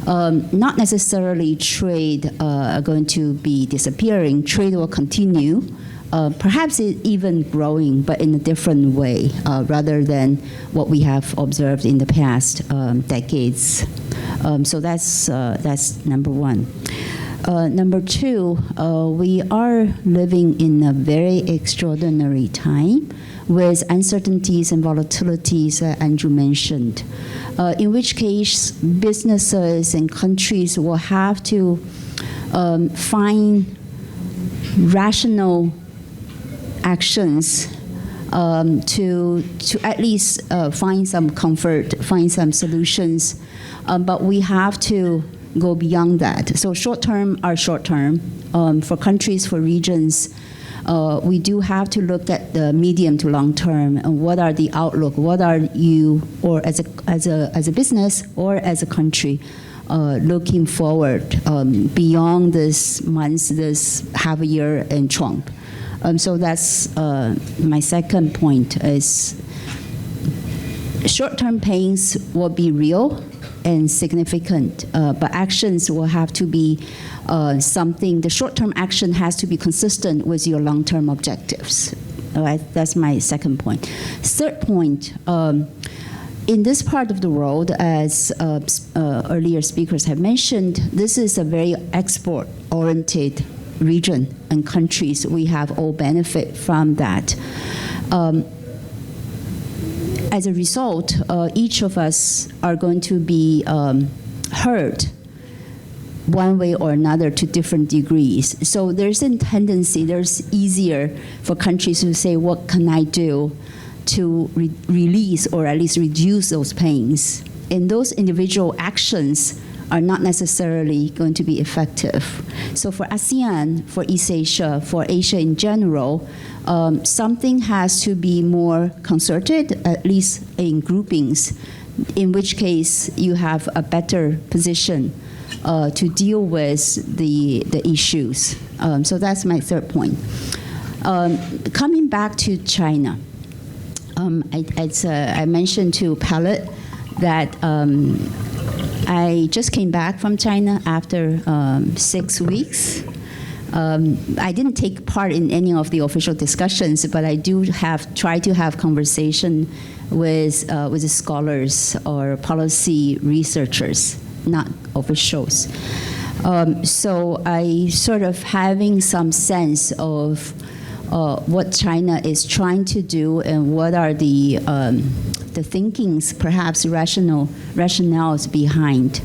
Not necessarily trade going to be disappearing. Trade will continue. Perhaps even growing, but in a different way, rather than what we have observed in the past decades. So that's number one. Number two, we are living in a very extraordinary time with uncertainties and volatilities that Andrew mentioned, in which case businesses and countries will have to find rational actions to at least find some comfort, find some solutions, but we have to go beyond that. So short term are short term. For countries, for regions, we do have to look at the medium to long term and what are the outlook, what are you, or as a business or as a country, looking forward beyond this month, this half a year in Trump. So that's my second point is short-term pains will be real and significant, but actions will have to be something, the short-term action has to be consistent with your long-term objectives. All right, that's my second point. Third point, in this part of the world, as earlier speakers have mentioned, this is a very export-oriented region and countries. We have all benefit from that. As a result, each of us are going to be hurt one way or another to different degrees. So there's a tendency, there's easier for countries to say, what can I do to release or at least reduce those pains? And those individual actions are not necessarily going to be effective. So for ASEAN, for East Asia, for Asia in general, something has to be more concerted, at least in groupings, in which case you have a better position to deal with the issues. So that's my third point. Coming back to China, I mentioned to Pallet that I just came back from China after 6 weeks. I didn't take part in any of the official discussions, but I do try to have conversation with the scholars or policy researchers, not officials. So I sort of having some sense of what China is trying to do and what are the thinkings, perhaps rationales behind.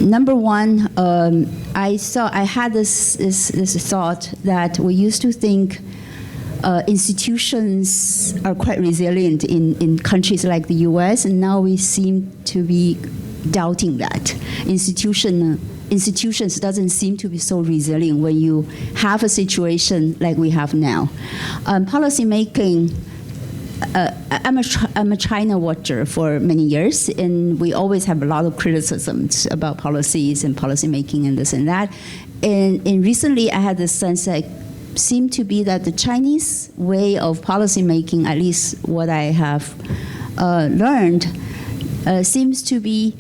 Number one, I had this thought that we used to think institutions are quite resilient in countries like the US, and now we seem to be doubting that. Institutions doesn't seem to be so resilient when you have a situation like we have now. Policy making I'm a China watcher for many years, and we always have a lot of criticisms about policies and policy making and this and that. And recently, I had the sense that it seemed to be that the Chinese way of policy making, at least what I have learned, seems to be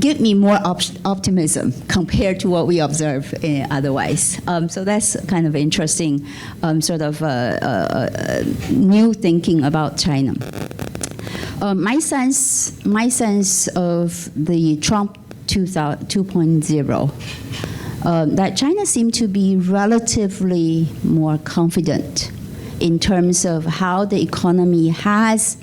give me more optimism compared to what we observe otherwise. So that's kind of interesting, sort of new thinking about China. My sense of the Trump 2.0, that China seemed to be relatively more confident in terms of how the economy has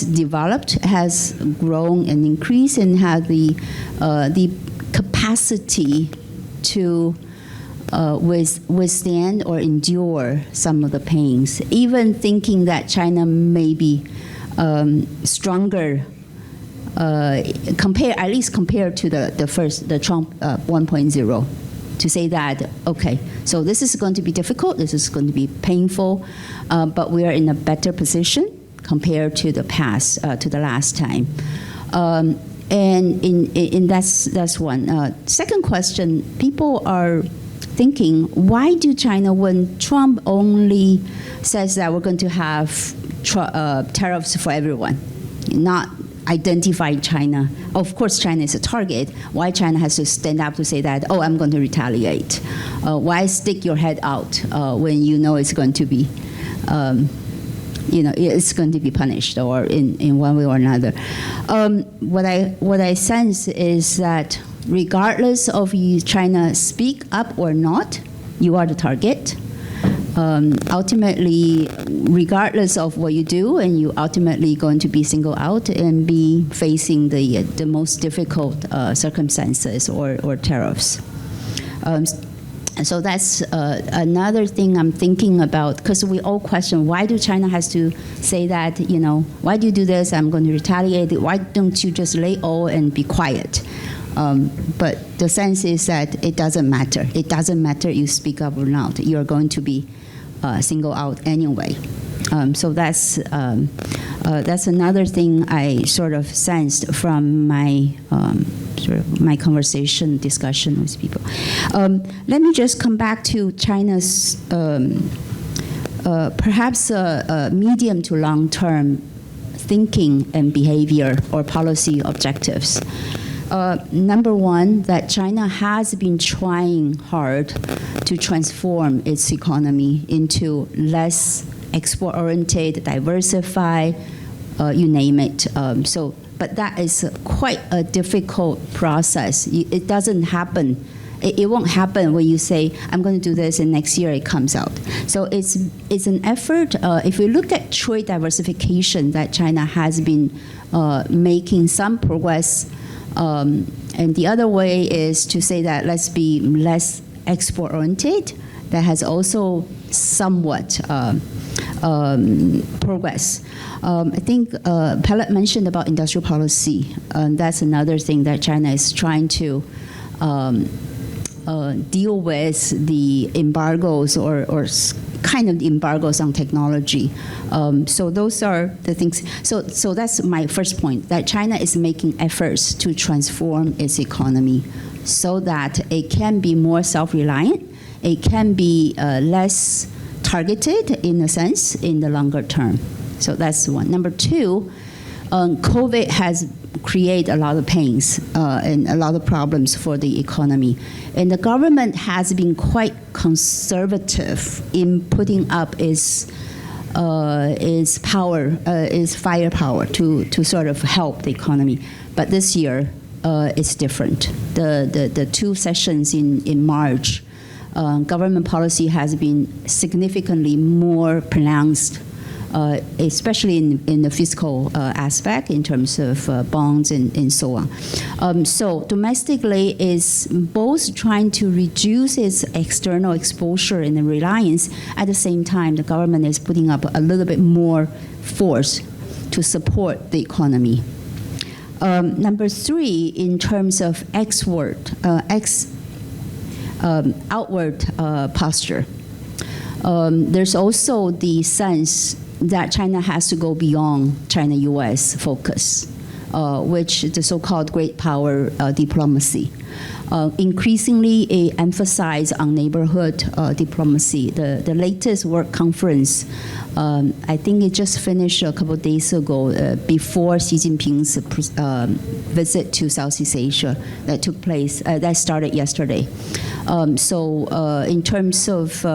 developed, has grown and increased, and had the capacity to withstand or endure some of the pains. Even thinking that China may be stronger, at least compared to the Trump 1.0. To say that, okay, so this is going to be difficult, this is going to be painful, but we are in a better position compared to the past, to the last time. And that's one. Second question, people are thinking, why do China, when Trump only says that we're going to have tariffs for everyone, not identify China. Of course, China is a target. Why China has to stand up to say that, oh, I'm going to retaliate? Why stick your head out when you know it's going to be, it's going to be punished or in one way or another? What I sense is that regardless of you China speak up or not, you are the target. Ultimately, regardless of what you do, and you ultimately going to be singled out and be facing the most difficult circumstances or tariffs. So that's another thing I'm thinking about, because we all question, why do China has to say that, why do you do this? I'm going to retaliate. Why don't you just lay all and be quiet? But the sense is that it doesn't matter. It doesn't matter you speak up or not. You're going to be singled out anyway. So that's another thing I sort of sensed from my my discussion with people. Let me just come back to China's perhaps medium to long-term thinking and behavior or policy objectives. Number one, that China has been trying hard to transform its economy into less export-oriented, diversified, you name it. But that is quite a difficult process. It doesn't happen. It won't happen when you say, I'm going to do this, and next year it comes out. So it's an effort. If you look at trade diversification, that China has been making some progress. And the other way is to say that let's be less export-oriented. That has also somewhat progress. I think Pellet mentioned about industrial policy. That's another thing that China is trying to deal with the embargoes or kind of embargoes on technology. So those are the things. So that's my first point, that China is making efforts to transform its economy so that it can be more self-reliant, it can be less targeted in a sense in the longer term. So that's one. Number two, COVID has created a lot of pains and a lot of problems for the economy. And the government has been quite conservative in putting up its firepower to sort of help the economy. But this year, it's different. The two sessions in March, government policy has been significantly more pronounced, especially in the fiscal aspect in terms of bonds and so on. So domestically is both trying to reduce its external exposure and the reliance. At the same time, the government is putting up a little bit more force to support the economy. Number three, in terms of outward posture. There's also the sense that China has to go beyond China-US focus, which is the so-called great power diplomacy. Increasingly emphasize on neighborhood diplomacy. The latest work conference, I think it just finished a couple of days ago, before Xi Jinping's visit to Southeast Asia that took place, that started yesterday. So in terms of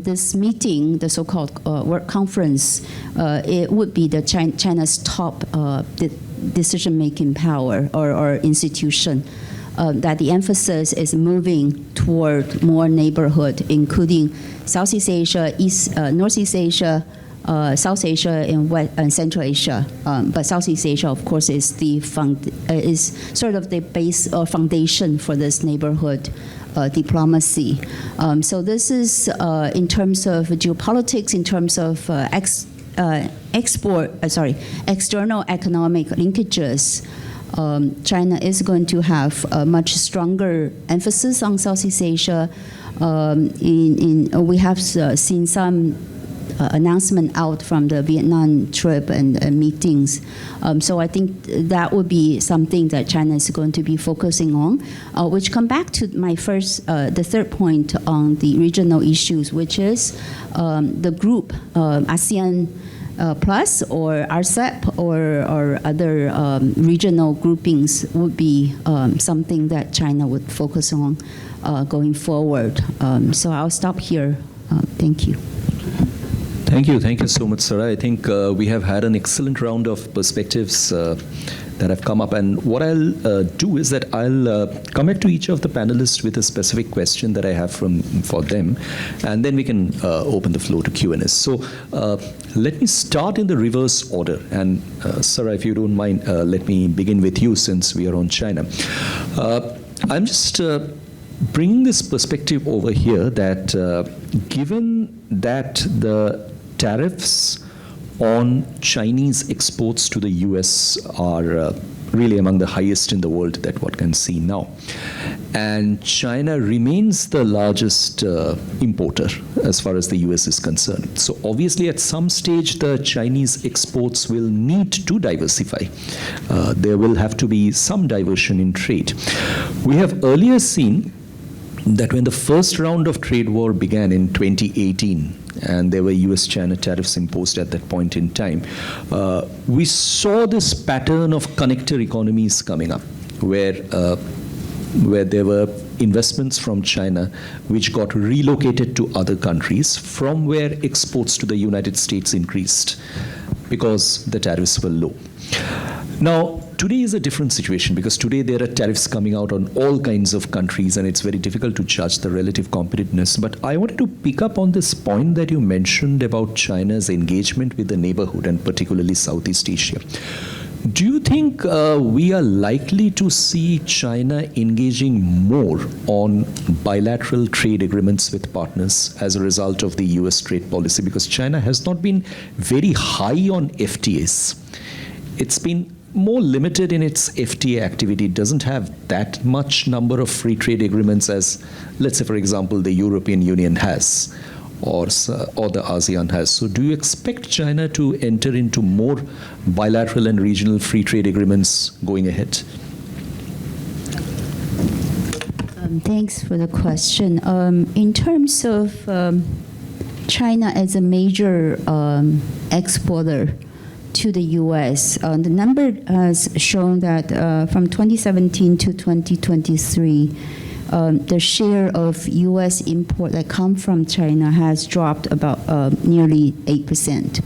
this meeting, the so-called work conference, it would be China's top decision-making power or institution. That the emphasis is moving toward more neighborhood, including Southeast Asia, Northeast Asia, South Asia, and Central Asia. But Southeast Asia, of course, is sort of the base or foundation for this neighborhood diplomacy. So this is in terms of geopolitics, in terms of external economic linkages. China is going to have a much stronger emphasis on Southeast Asia. We have seen some announcement out from the Vietnam trip and meetings. So I think that would be something that China is going to be focusing on, which come back to my the third point on the regional issues, which is the group, ASEAN Plus or RCEP or other regional groupings would be something that China would focus on going forward. So I'll stop here. Thank you. Thank you so much, Sarah. I think we have had an excellent round of perspectives that have come up, and what I'll do is that I'll come back to each of the panelists with a specific question that I have for them, and then we can open the floor to Q&A. So let me start in the reverse order, and Sarah, if you don't mind, let me begin with you since we are on China. I'm just bringing this perspective over here that given that the tariffs on Chinese exports to the US are really among the highest in the world that one can see now. And China remains the largest importer as far as the US is concerned. So obviously at some stage the Chinese exports will need to diversify. There will have to be some diversion in trade. We have earlier seen that when the first round of trade war began in 2018, and there were US-China tariffs imposed at that point in time, we saw this pattern of connector economies coming up, where there were investments from China which got relocated to other countries, from where exports to the United States increased because the tariffs were low. Now, today is a different situation because today there are tariffs coming out on all kinds of countries and it's very difficult to judge the relative competitiveness. But I wanted to pick up on this point that you mentioned about China's engagement with the neighborhood and particularly Southeast Asia. Do you think we are likely to see China engaging more on bilateral trade agreements with partners as a result of the US trade policy? Because China has not been very high on FTAs. It's been more limited in its FTA activity. It doesn't have that much number of free trade agreements as, let's say, for example, the European Union has or the ASEAN has. So do you expect China to enter into more bilateral and regional free trade agreements going ahead? Thanks for the question. In terms of China as a major exporter to the U.S., the number has shown that from 2017 to 2023, the share of U.S. import that come from China has dropped about nearly 8%,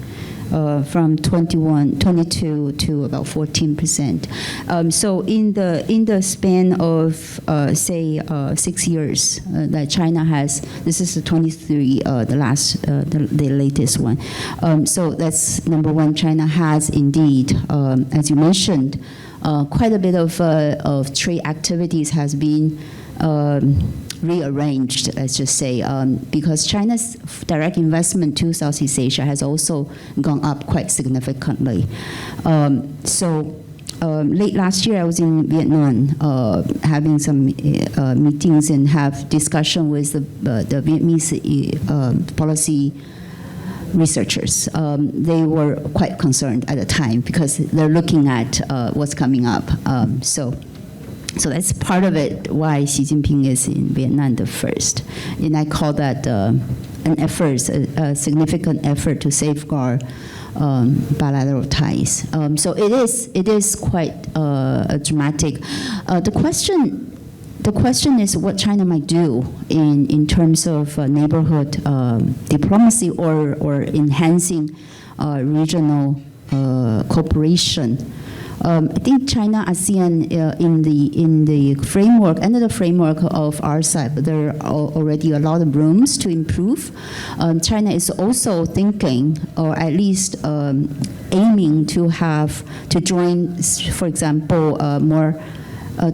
from 22 to about 14%. So in the span of say 6 years that China has, this is the 23, the latest one. So that's number one. China has indeed, as you mentioned, quite a bit of trade activities has been rearranged, let's just say, because China's direct investment to Southeast Asia has also gone up quite significantly. So late last year, I was in Vietnam having some meetings and have discussion with the Vietnamese policy researchers. They were quite concerned at the time because they're looking at what's coming up. So that's part of it why Xi Jinping is in Vietnam the first. And I call that an effort, a significant effort to safeguard bilateral ties. So it is quite dramatic. The question is what China might do in terms of neighborhood diplomacy or enhancing regional cooperation. I think China, ASEAN, in the framework, under the framework of RCEP, there are already a lot of rooms to improve. China is also thinking, or at least aiming to join, for example,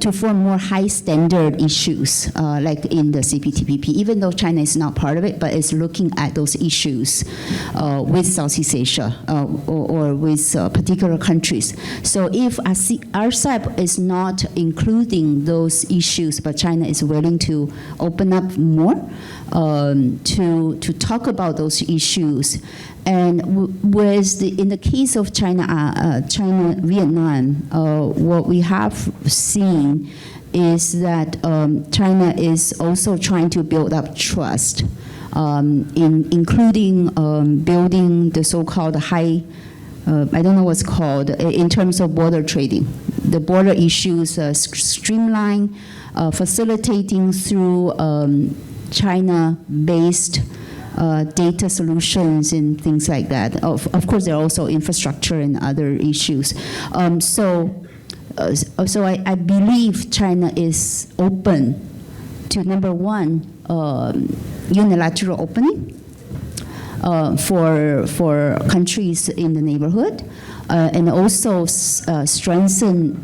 to form more high standard issues, like in the CPTPP, even though China is not part of it, but is looking at those issues with Southeast Asia or with particular countries. So if RCEP is not including those issues, but China is willing to open up more to talk about those issues. And in the case of China-Vietnam, what we have seen is that China is also trying to build up trust, including building the so-called high, I don't know what's called, in terms of border trading. The border issues streamline, facilitating through China-based data solutions and things like that. Of course, there are also infrastructure and other issues. So I believe China is open to, number one, unilateral opening for countries in the neighborhood, and also strengthen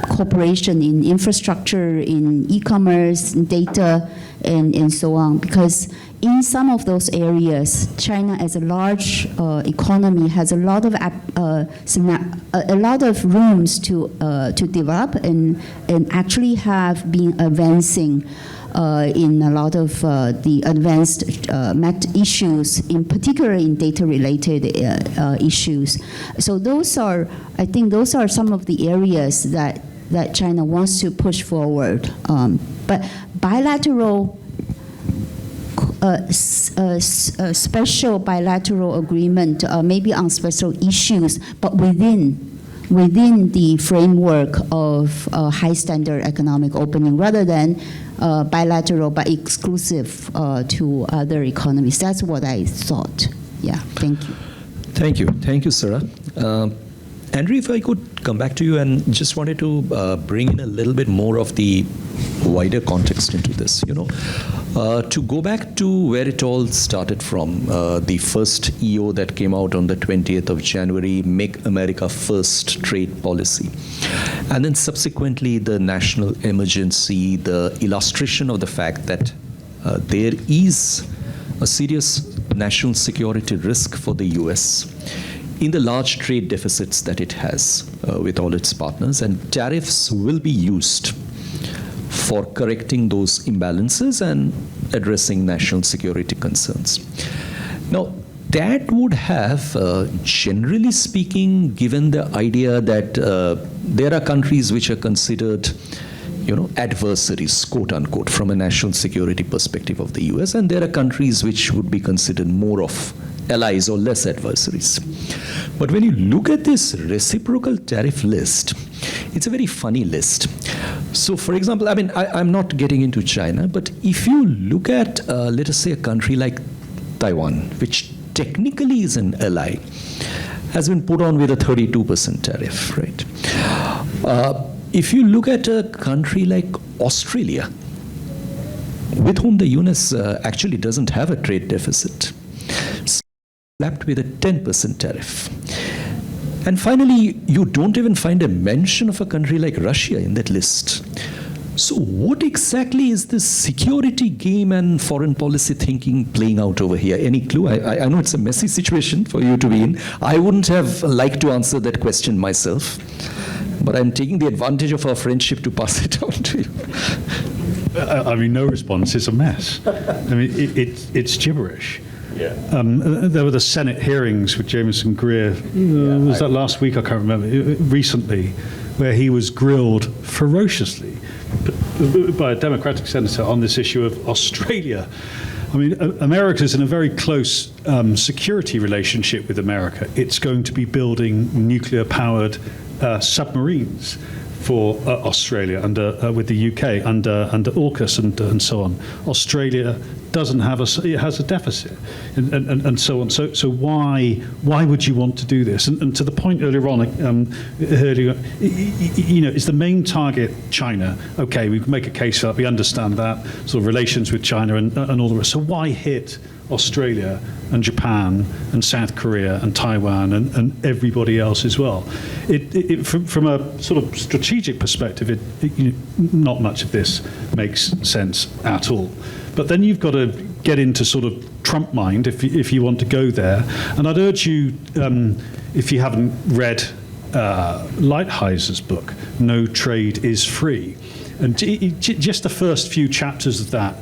cooperation in infrastructure, in e-commerce, data, and so on. Because in some of those areas, China, as a large economy, has a lot of rooms to develop and actually have been advancing in a lot of the advanced issues, in particular in data-related issues. So I think those are some of the areas that China wants to push forward. But bilateral, special bilateral agreement, maybe on special issues, but within the framework of high standard economic opening, rather than bilateral but exclusive to other economies. That's what I thought. Yeah, thank you. Thank you, Sarah. Andrew, if I could come back to you and just wanted to bring in a little bit more of the wider context into this, to go back to where it all started from, the first EO that came out on the 20th of January, Make America First trade policy. And then subsequently the national emergency, the illustration of the fact that there is a serious national security risk for the US in the large trade deficits that it has with all its partners, and tariffs will be used for correcting those imbalances and addressing national security concerns. Now, that would have, generally speaking, given the idea that there are countries which are considered, adversaries, quote unquote, from a national security perspective of the US, and there are countries which would be considered more of allies or less adversaries. But when you look at this reciprocal tariff list, it's a very funny list. So, for example, I'm not getting into China, but if you look at, let us say, a country like Taiwan, which technically is an ally, has been put on with a 32% tariff, right? If you look at a country like Australia, with whom the US actually doesn't have a trade deficit, slapped with a 10% tariff. And finally, you don't even find a mention of a country like Russia in that list. So what exactly is this security game and foreign policy thinking playing out over here? Any clue? I know it's a messy situation for you to be in. I wouldn't have liked to answer that question myself. but I'm taking the advantage of our friendship to pass it on to you. I mean, no response is a mess. I mean, it's gibberish. Yeah. There were the Senate hearings with Jameson Greer. Was that last week? I can't remember. Recently, where he was grilled ferociously by a Democratic senator on this issue of Australia. I mean, America's in a very close security relationship with America. It's going to be building nuclear-powered submarines for Australia with the UK under AUKUS and so on. Australia doesn't have it has a deficit and so on. So why would you want to do this? And to the point earlier on, is the main target China? Okay, we can make a case for that. We understand that sort of relations with China and all the rest. So why hit Australia and Japan and South Korea and Taiwan and everybody else as well? From a sort of strategic perspective, not much of this makes sense at all. But then you've got to get into sort of Trump mind if you want to go there. And I'd urge you, if you haven't read Lighthizer book, No Trade is Free, and just the first few chapters of that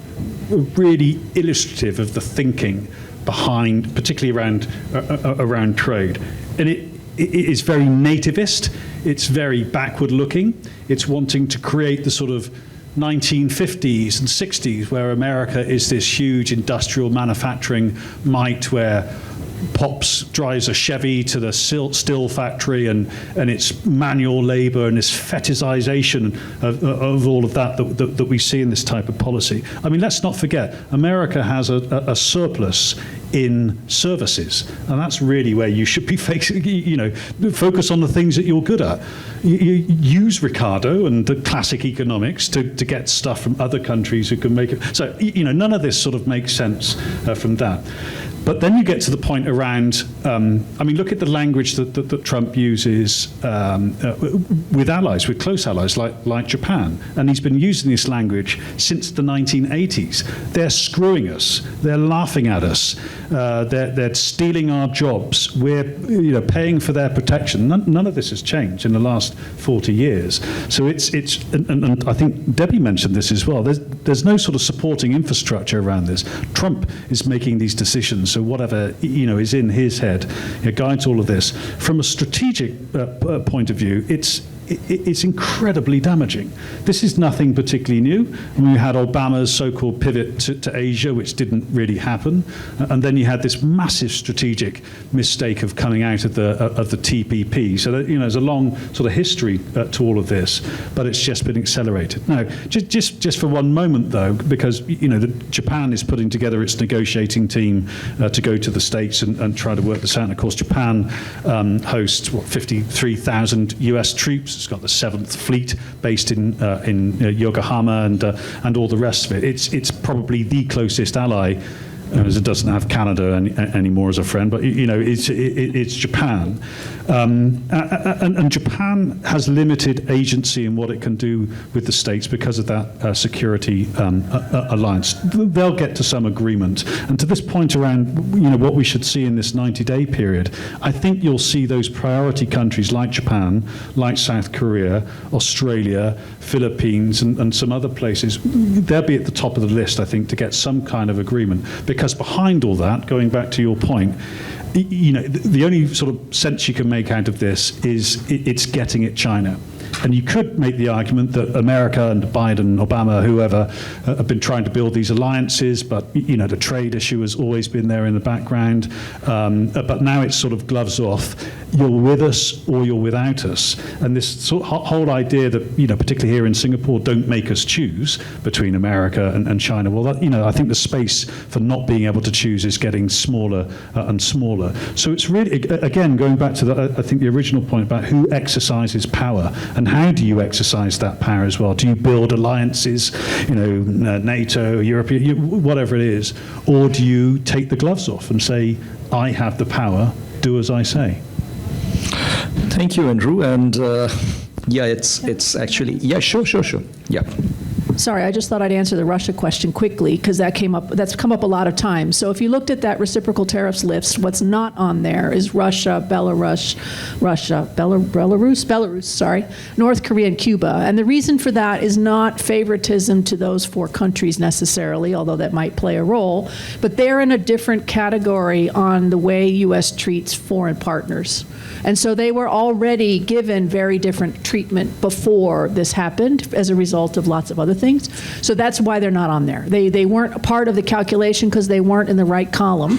were really illustrative of the thinking behind, particularly around trade. And it is very nativist, it's very backward looking, it's wanting to create the sort of 1950s and 60s where America is this huge industrial manufacturing might where Pops drives a Chevy to the still factory and it's manual labor and this fetishization of all of that we see in this type of policy. I mean, let's not forget, America has a surplus in services, and that's really where you should be focus on the things that you're good at. You use Ricardo and the classic economics to get stuff from other countries who can make it. So, none of this sort of makes sense from that. But then you get to the point around, look at the language that Trump uses with allies, with close allies like Japan. And he's been using this language since the 1980s. They're screwing us. They're laughing at us. They're stealing our jobs. We're paying for their protection. None of this has changed in the last 40 years. So and I think Debbie mentioned this as well. There's no sort of supporting infrastructure around this. Trump is making these decisions. So whatever is in his head guides all of this. From a strategic point of view, it's incredibly damaging. This is nothing particularly new. We had Obama's so-called pivot to Asia, which didn't really happen, and then you had this massive strategic mistake of coming out of the TPP. So that, there's a long sort of history to all of this, but it's just been accelerated. Now, just for one moment though, because Japan is putting together its negotiating team to go to the States and try to work this out. And of course, Japan hosts 53,000 US troops. It's got the 7th Fleet based in Yokohama and all the rest of it. It's probably the closest ally, as it doesn't have Canada anymore as a friend, but it's Japan. And Japan has limited agency in what it can do with the States because of that security alliance. They'll get to some agreement. And to this point around what we should see in this 90-day period, I think you'll see those priority countries like Japan, like South Korea, Australia, Philippines, and some other places. They'll be at the top of the list, I think, to get some kind of agreement. Because behind all that, going back to your point, the only sort of sense you can make out of this is it's getting at China. And you could make the argument that America and Biden, Obama, whoever, have been trying to build these alliances, but the trade issue has always been there in the background. But now it's sort of gloves off. You're with us or you're without us. And this sort of whole idea that, particularly here in Singapore, don't make us choose between America and China. Well, I think the space for not being able to choose is getting smaller and smaller. So it's really, again, going back to I think the original point about who exercises power and how do you exercise that power as well? Do you build alliances, NATO, European, whatever it is, or do you take the gloves off and say, I have the power, do as I say? Thank you, Andrew. And it's actually, sure. Yeah. Sorry, I just thought I'd answer the Russia question quickly because that's come up a lot of times. So if you looked at that reciprocal tariffs list, what's not on there is Russia, Belarus, North Korea and Cuba. And the reason for that is not favoritism to those 4 countries necessarily, although that might play a role, but they're in a different category on the way U.S. treats foreign partners. And so they were already given very different treatment before this happened as a result of lots of other things. So that's why they're not on there. They weren't a part of the calculation because they weren't in the right column.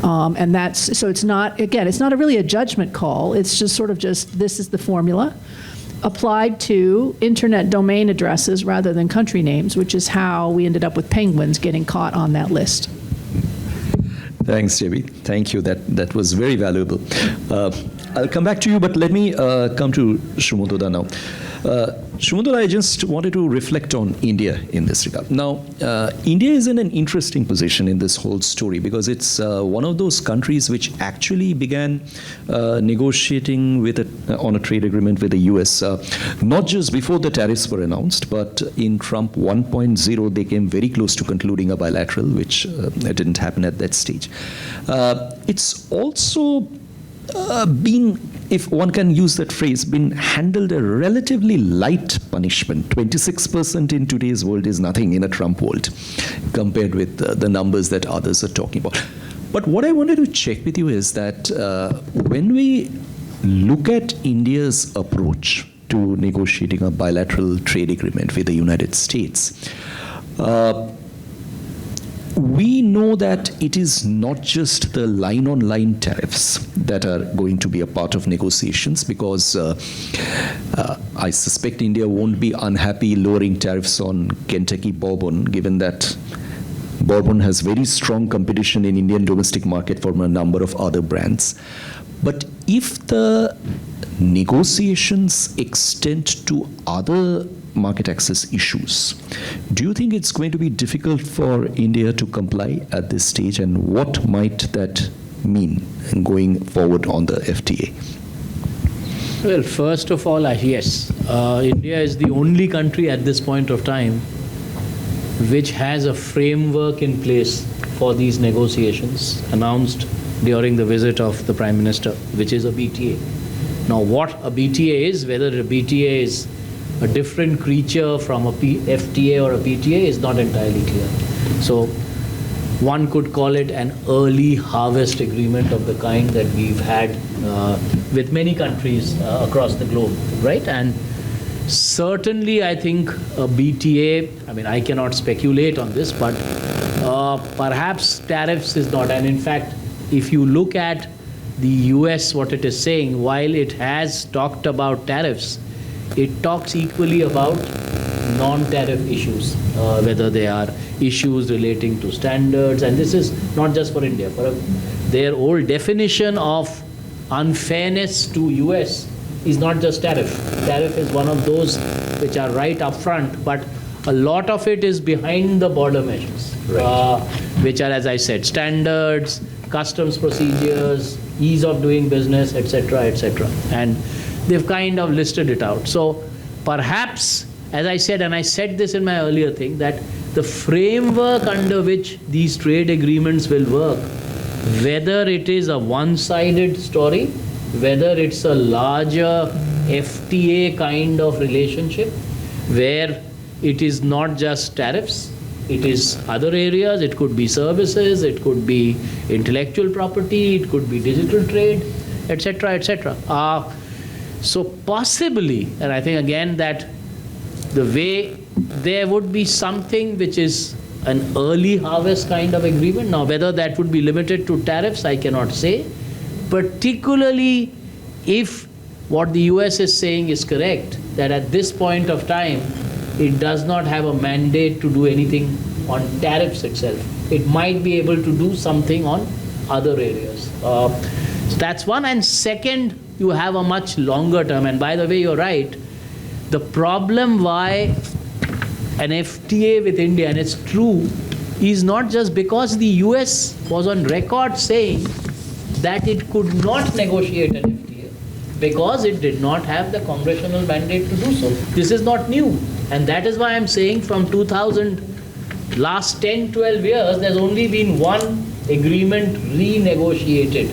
And that's, so it's not, again, it's not really a judgment call. It's just sort of just, this is the formula applied to internet domain addresses rather than country names, which is how we ended up with penguins getting caught on that list. Thanks, JB. Thank you. That was very valuable. I'll come back to you, but let me come to Shumotoda now. Shumotoda, I just wanted to reflect on India in this regard. Now, India is in an interesting position in this whole story because it's one of those countries which actually began negotiating on a trade agreement with the US, not just before the tariffs were announced, but in Trump 1.0, they came very close to concluding a bilateral, which didn't happen at that stage. It's also been, if one can use that phrase, been handled a relatively light punishment. 26% in today's world is nothing in a Trump world compared with the numbers that others are talking about. But what I wanted to check with you is that when we look at India's approach to negotiating a bilateral trade agreement with the United States, we know that it is not just the line-on-line tariffs that are going to be a part of negotiations, because I suspect India won't be unhappy lowering tariffs on Kentucky bourbon, given that bourbon has very strong competition in Indian domestic market from a number of other brands. But if the negotiations extend to other market access issues, do you think it's going to be difficult for India to comply at this stage, and what might that mean going forward on the FTA? Well, first of all, yes, India is the only country at this point of time which has a framework in place for these negotiations announced during the visit of the Prime Minister, which is a BTA. Now, what a BTA is, whether a BTA is a different creature from a FTA or a PTA is not entirely clear. So one could call it an early harvest agreement of the kind that we've had with many countries across the globe, right? And certainly I think a BTA, I mean, I cannot speculate on this, but perhaps tariffs is not. And in fact, if you look at the US, what it is saying, while it has talked about tariffs, it talks equally about non-tariff issues, whether they are issues relating to standards, and this is not just for India. For their old definition of unfairness to US is not just tariff. Tariff is one of those which are right up front, but a lot of it is behind the border measures, right. Which are, as I said, standards, customs procedures, ease of doing business, etc., etc. And they've kind of listed it out. So perhaps, as I said, and I said this in my earlier thing, that the framework under which these trade agreements will work, whether it is a one-sided story, whether it's a larger FTA kind of relationship, where it is not just tariffs, it is other areas, it could be services, it could be intellectual property, it could be digital trade, etc., etc. So possibly, and I think again that the way there would be something which is an early harvest kind of agreement. Now, whether that would be limited to tariffs, I cannot say, particularly if what the US is saying is correct, that at this point of time, it does not have a mandate to do anything on tariffs itself. It might be able to do something on other areas. So that's one. And second, you have a much longer term. And by the way, you're right. The problem why an FTA with India, and it's true, is not just because the US was on record saying that it could not negotiate an FTA because it did not have the congressional mandate to do so. This is not new. And that is why I'm saying from 2000, last 10, 12 years, there's only been one agreement renegotiated.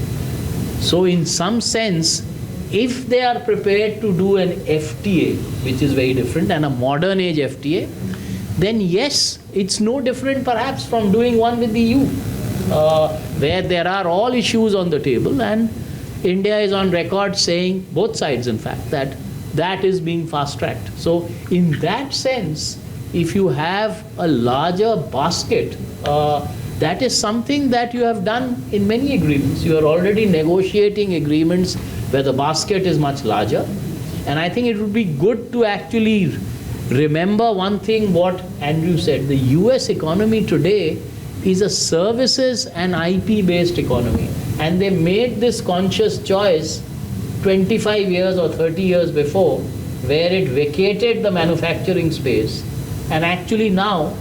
So in some sense, if they are prepared to do an FTA, which is very different, and a modern age FTA, then yes, it's no different perhaps from doing one with the EU, where there are all issues on the table, and India is on record saying, both sides in fact, that that is being fast-tracked. So in that sense, if you have a larger basket, that is something that you have done in many agreements. You are already negotiating agreements where the basket is much larger. And I think it would be good to actually remember one thing what Andrew said. The US economy today is a services and IP-based economy. And they made this conscious choice 25 years or 30 years before, where it vacated the manufacturing space. And actually now,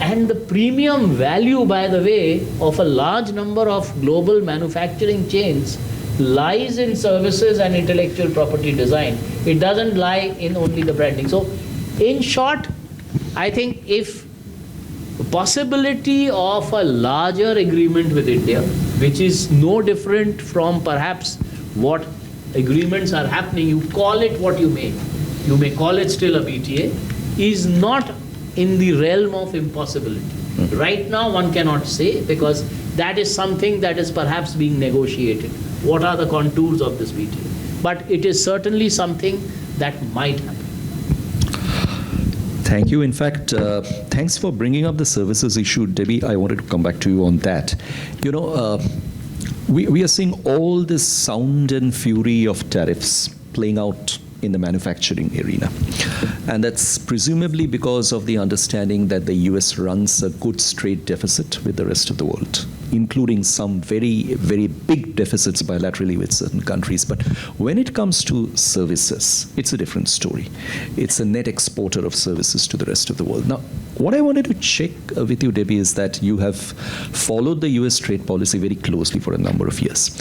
and the premium value, by the way, of a large number of global manufacturing chains lies in services and intellectual property design. It doesn't lie in only the branding. So in short, I think if the possibility of a larger agreement with India, which is no different from perhaps what agreements are happening, you call it what you may call it still a BTA, is not in the realm of impossibility. Right now one cannot say, because that is something that is perhaps being negotiated. What are the contours of this BTA? But it is certainly something that might happen. Thank you. In fact, thanks for bringing up the services issue. Debbie, I wanted to come back to you on that. You know, we are seeing all this sound and fury of tariffs playing out in the manufacturing arena. And that's presumably because of the understanding that the US runs a goods trade deficit with the rest of the world, including some very, very big deficits bilaterally with certain countries. But when it comes to services, it's a different story. It's a net exporter of services to the rest of the world. Now, what I wanted to check with you, Debbie, is that you have followed the US trade policy very closely for a number of years.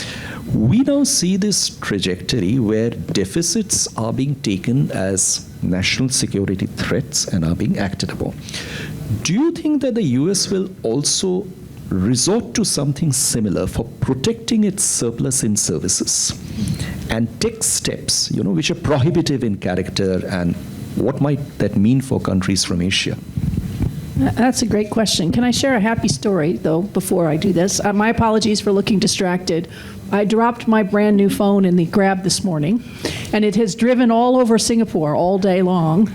We now see this trajectory where deficits are being taken as national security threats and are being acted upon. Do you think that the US will also resort to something similar for protecting its surplus in services and take steps, you know, which are prohibitive in character, and what might that mean for countries from Asia? That's a great question. Can I share a happy story, though, before I do this? My apologies for looking distracted. I dropped my brand new phone in the Grab this morning, and it has driven all over Singapore all day long,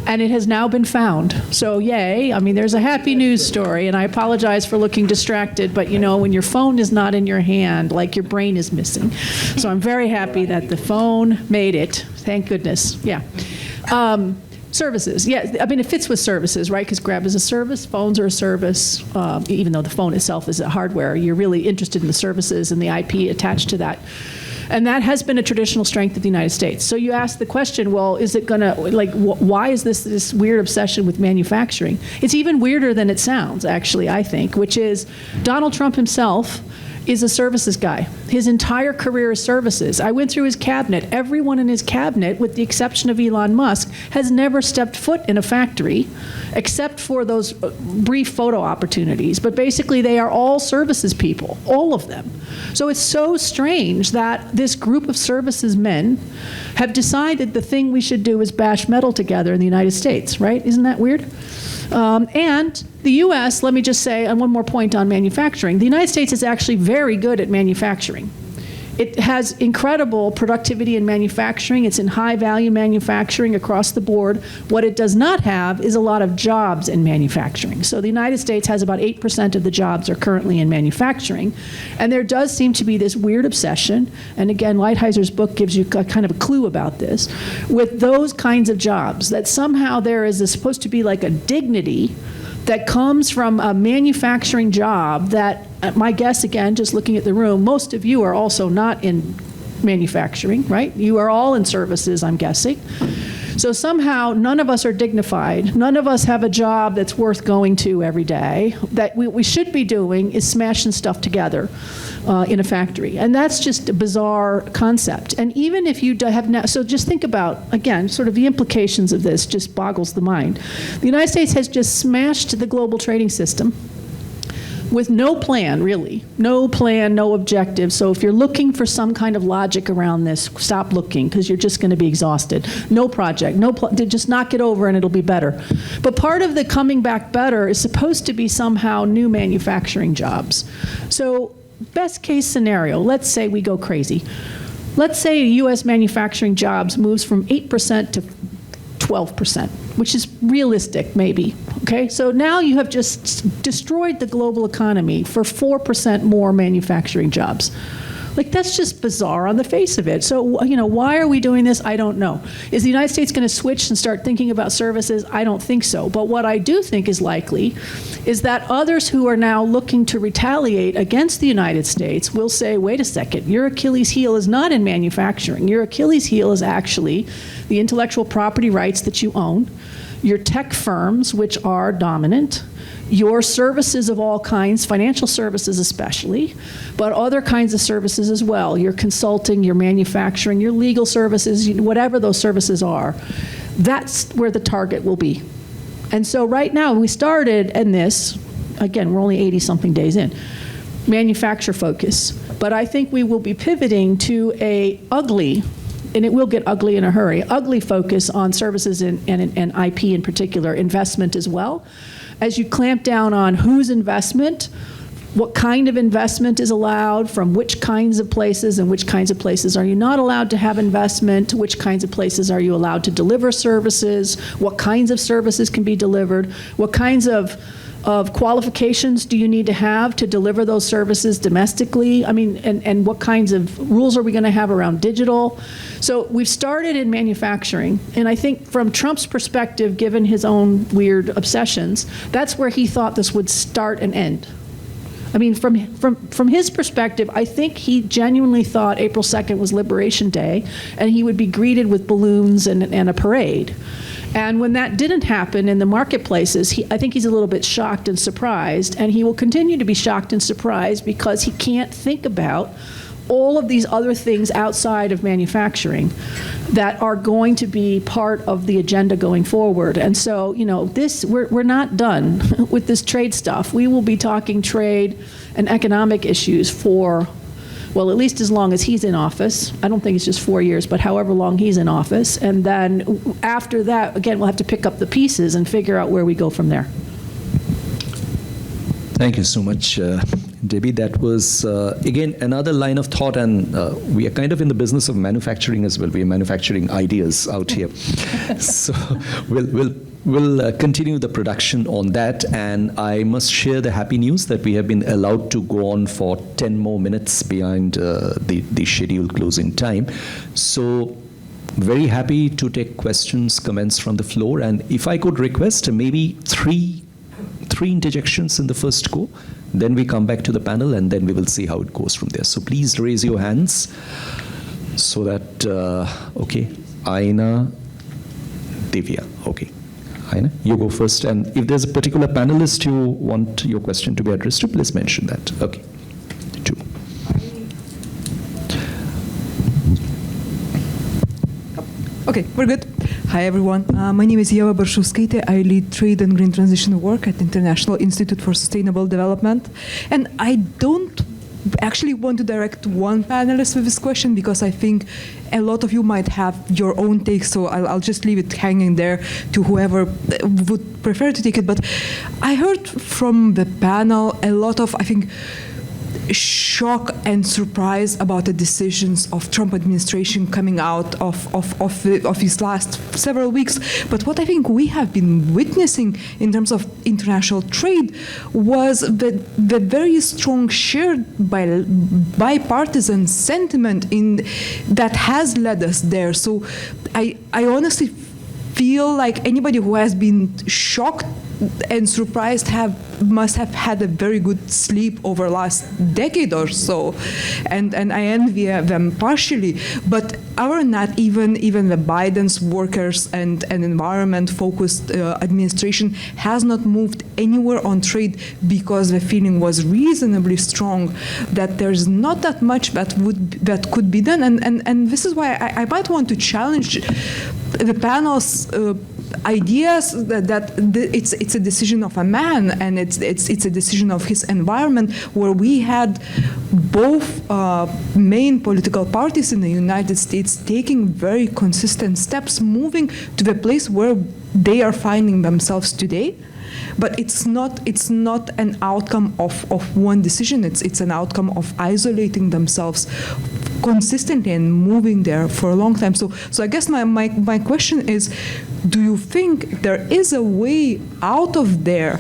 and it has now been found. So yay. I mean, there's a happy news story, and I apologize for looking distracted, but you know, when your phone is not in your hand, like your brain is missing. So I'm very happy that the phone made it. Thank goodness. Yeah. Services, yeah, I mean, it fits with services, right? Because Grab is a service, phones are a service, even though the phone itself is a hardware. You're really interested in the services and the IP attached to that. And that has been a traditional strength of the United States. So you ask the question, well, is it going to, like, why is this weird obsession with manufacturing? It's even weirder than it sounds, actually, I think, which is Donald Trump himself is a services guy. His entire career is services. I went through his cabinet. Everyone in his cabinet, with the exception of Elon Musk, has never stepped foot in a factory, except for those brief photo opportunities. But basically, they are all services people, all of them. So it's so strange that this group of services men have decided the thing we should do is bash metal together in the United States, right? Isn't that weird? And the U.S., let me just say, and one more point on manufacturing, the United States is actually very good at manufacturing. It has incredible productivity in manufacturing. It's in high-value manufacturing across the board. What it does not have is a lot of jobs in manufacturing. So the United States has about 8% of the jobs are currently in manufacturing. And there does seem to be this weird obsession, and again, Lighthizer book gives you kind of a clue about this, with those kinds of jobs, that somehow there is supposed to be like a dignity that comes from a manufacturing job that, my guess, again, just looking at the room, most of you are also not in manufacturing, right? You are all in services, I'm guessing. So somehow none of us are dignified. None of us have a job that's worth going to every day. That we should be doing is smashing stuff together. in a factory. And that's just a bizarre concept. And even if you have now, so just think about, again, sort of the implications of this just boggles the mind. The United States has just smashed the global trading system with no plan, really. No plan, no objective. So if you're looking for some kind of logic around this, stop looking, because you're just going to be exhausted. No project, just knock it over and it'll be better. But part of the coming back better is supposed to be somehow new manufacturing jobs. So best case scenario, let's say we go crazy. Let's say U.S. manufacturing jobs moves from 8% to 12%, which is realistic, maybe. Okay, so now you have just destroyed the global economy for 4% more manufacturing jobs. Like, that's just bizarre on the face of it. So, you know, why are we doing this? I don't know. Is the United States going to switch and start thinking about services? I don't think so. But what I do think is likely is that others who are now looking to retaliate against the United States will say, wait a second, your Achilles heel is not in manufacturing. Your Achilles heel is actually the intellectual property rights that you own, your tech firms, which are dominant, your services of all kinds, financial services especially, but other kinds of services as well, your consulting, your manufacturing, your legal services, whatever those services are. That's where the target will be. And so right now, we started in this, again, we're only 80-something days in, manufacture focus. But I think we will be pivoting to a ugly, and it will get ugly in a hurry, ugly focus on services and IP in particular, investment as well. As you clamp down on whose investment, what kind of investment is allowed, from which kinds of places, and which kinds of places are you not allowed to have investment, which kinds of places are you allowed to deliver services, what kinds of services can be delivered, what kinds of qualifications do you need to have to deliver those services domestically? I mean, and what kinds of rules are we going to have around digital? So we've started in manufacturing, and I think from Trump's perspective, given his own weird obsessions, that's where he thought this would start and end. I mean, from his perspective, I think he genuinely thought April 2nd was Liberation Day, and he would be greeted with balloons and a parade. And when that didn't happen in the marketplaces, I think he's a little bit shocked and surprised, and he will continue to be shocked and surprised because he can't think about all of these other things outside of manufacturing that are going to be part of the agenda going forward. And so, you know, we're not done with this trade stuff. We will be talking trade and economic issues for, well, at least as long as he's in office. I don't think it's just 4 years, but however long he's in office. And then after that, again, we'll have to pick up the pieces and figure out where we go from there. Thank you so much, Debbie. That was, again, another line of thought, and we are kind of in the business of manufacturing as well. We are manufacturing ideas out here. So we'll continue the production on that, and I must share the happy news that we have been allowed to go on for 10 more minutes behind the scheduled closing time. So very happy to take questions, comments from the floor, and if I could request maybe three interjections in the first go, then we come back to the panel, and then we will see how it goes from there. So please raise your hands so that, okay, Aina, Divya, okay. Aina, you go first, and if there's a particular panelist you want your question to be addressed to, please mention that. Okay, 2. Okay, we're good. Hi, everyone. My name is Yeva Barshevskaite. I lead trade and green transition work at the International Institute for Sustainable Development. And I don't actually want to direct one panelist with this question because I think a lot of you might have your own take, so I'll just leave it hanging there to whoever would prefer to take it. But I heard from the panel a lot of, I think, shock and surprise about the decisions of Trump administration coming out of his last several weeks. But what I think we have been witnessing in terms of international trade was the very strong shared bipartisan sentiment that has led us there. So I honestly feel like anybody who has been shocked and surprised must have had a very good sleep over last decade or so, and I envy them partially. But other than that, even the Biden's workers and environment-focused administration has not moved anywhere on trade because the feeling was reasonably strong that there's not that much that could be done, and this is why I might want to challenge the panel's ideas that it's a decision of a man and it's a decision of his environment, where we had both main political parties in the United States taking very consistent steps, moving to the place where they are finding themselves today. But it's not an outcome of one decision. It's an outcome of isolating themselves consistently and moving there for a long time. So I guess my question is, do you think there is a way out of there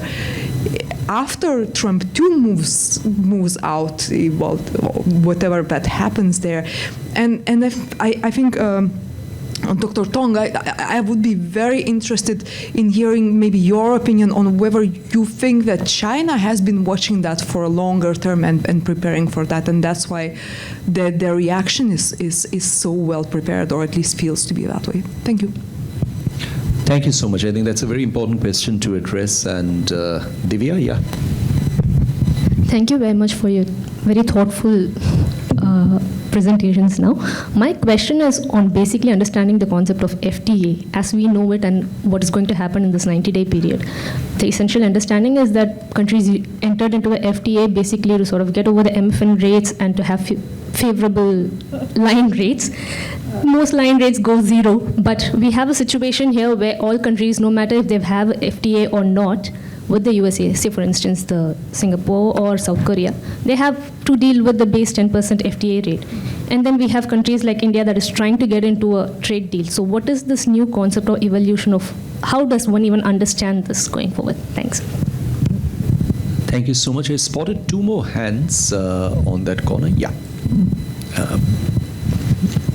after Trump too moves out, well, whatever that happens there? And I think Dr. Tong, I would be very interested in hearing maybe your opinion on whether you think that China has been watching that for a longer term and preparing for that, and that's why their reaction is so well prepared, or at least feels to be that way. Thank you. Thank you so much. I think that's a very important question to address. And Divya, yeah. Thank you very much for your very thoughtful presentations now. My question is on basically understanding the concept of FTA as we know it and what is going to happen in this 90-day period. The essential understanding is that countries entered into a FTA basically to sort of get over the MFN rates and to have favorable line rates. Most line rates go zero, but we have a situation here where all countries, no matter if they have FTA or not, with the USA, say for instance the Singapore or South Korea, they have to deal with the base 10% FTA rate. And then we have countries like India that is trying to get into a trade deal. So what is this new concept or evolution of how does one even understand this going forward? Thanks. Thank you so much. I spotted two more hands on that corner. Yeah.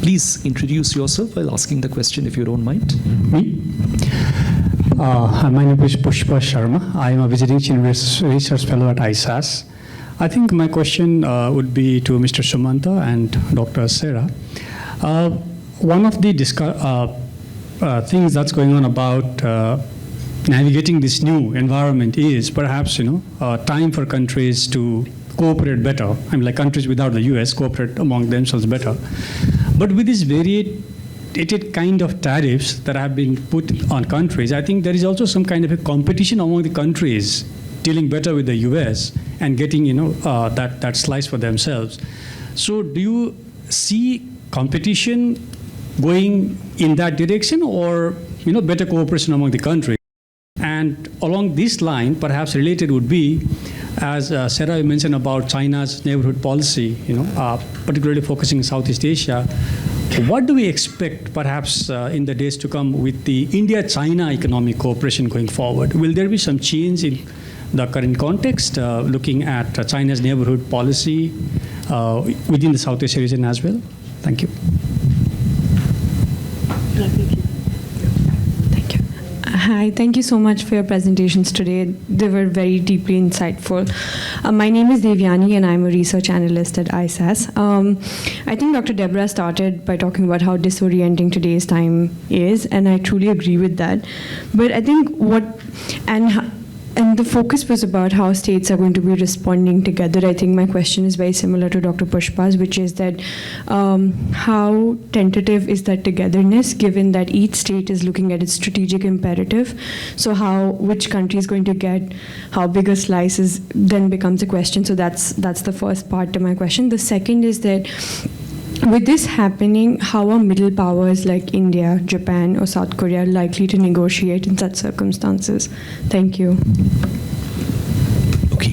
Please introduce yourself while asking the question, if you don't mind. Me? My name is Pushpa Sharma. I am a visiting senior research fellow at ISAS. I think my question would be to Mr. Sumanta and Dr. Sarah. One of the things that's going on about navigating this new environment is perhaps, time for countries to cooperate better. I mean, like countries without the US cooperate among themselves better. But with these varied kind of tariffs that have been put on countries, I think there is also some kind of a competition among the countries dealing better with the US and getting, that slice for themselves. So do you see competition going in that direction, or, better cooperation among the countries? And along this line, perhaps related would be, as Sarah mentioned about China's neighborhood policy, particularly focusing in Southeast Asia, what do we expect perhaps in the days to come with the India-China economic cooperation going forward? Will there be some change in the current context, looking at China's neighborhood policy within the Southeast Asia region as well? Thank you. Hi, thank you so much for your presentations today. They were very deeply insightful. My name is Devyani and I'm a research analyst at ISAS. I think Dr. Deborah started by talking about how disorienting today's time is, and I truly agree with that. But I think and the focus was about how states are going to be responding together. I think my question is very similar to Dr. Pushpa's, which is that how tentative is that togetherness, given that each state is looking at its strategic imperative? So which country is going to get how big a slice then becomes a question. So that's the first part to my question. The second is that with this happening, how are middle powers like India, Japan, or South Korea likely to negotiate in such circumstances? Thank you. Okay,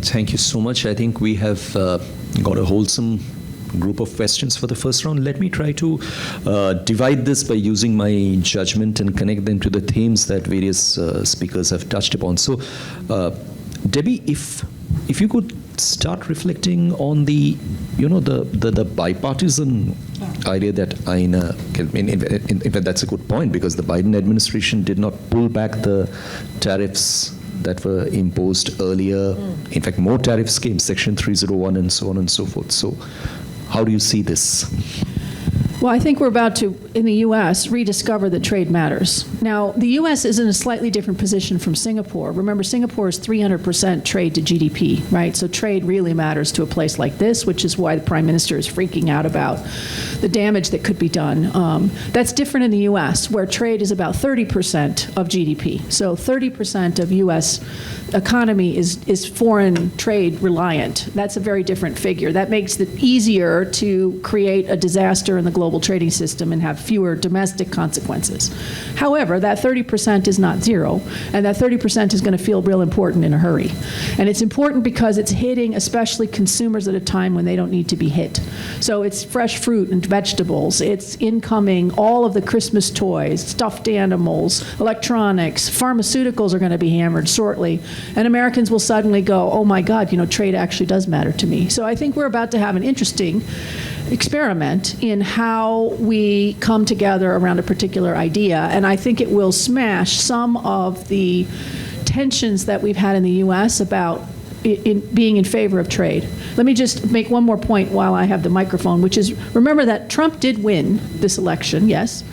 thank you so much. I think we have got a wholesome group of questions for the first round. Let me try to divide this by using my judgment and connect them to the themes that various speakers have touched upon. So, Debbie, if you could start reflecting on the, the bipartisan idea that Aina, in fact, that's a good point, because the Biden administration did not pull back the tariffs that were imposed earlier. In fact, more tariffs came, Section 301 and so on and so forth. So how do you see this? Well, I think we're about to, in the U.S., rediscover that trade matters. Now, the U.S. is in a slightly different position from Singapore. Remember, Singapore is 300% trade to GDP, right? So trade really matters to a place like this, which is why the Prime Minister is freaking out about the damage that could be done. That's different in the U.S., where trade is about 30% of GDP. So 30% of U.S. economy is foreign trade reliant. That's a very different figure. That makes it easier to create a disaster in the global trading system and have fewer domestic consequences. However, that 30% is not zero, and that 30% is going to feel real important in a hurry. And it's important because it's hitting especially consumers at a time when they don't need to be hit. So it's fresh fruit and vegetables, it's incoming all of the Christmas toys, stuffed animals, electronics, pharmaceuticals are going to be hammered shortly, and Americans will suddenly go, oh my God, trade actually does matter to me. So I think we're about to have an interesting experiment in how we come together around a particular idea, and I think it will smash some of the tensions that we've had in the U.S. about being in favor of trade. Let me just make one more point while I have the microphone, which is, remember that Trump did win this election, yes,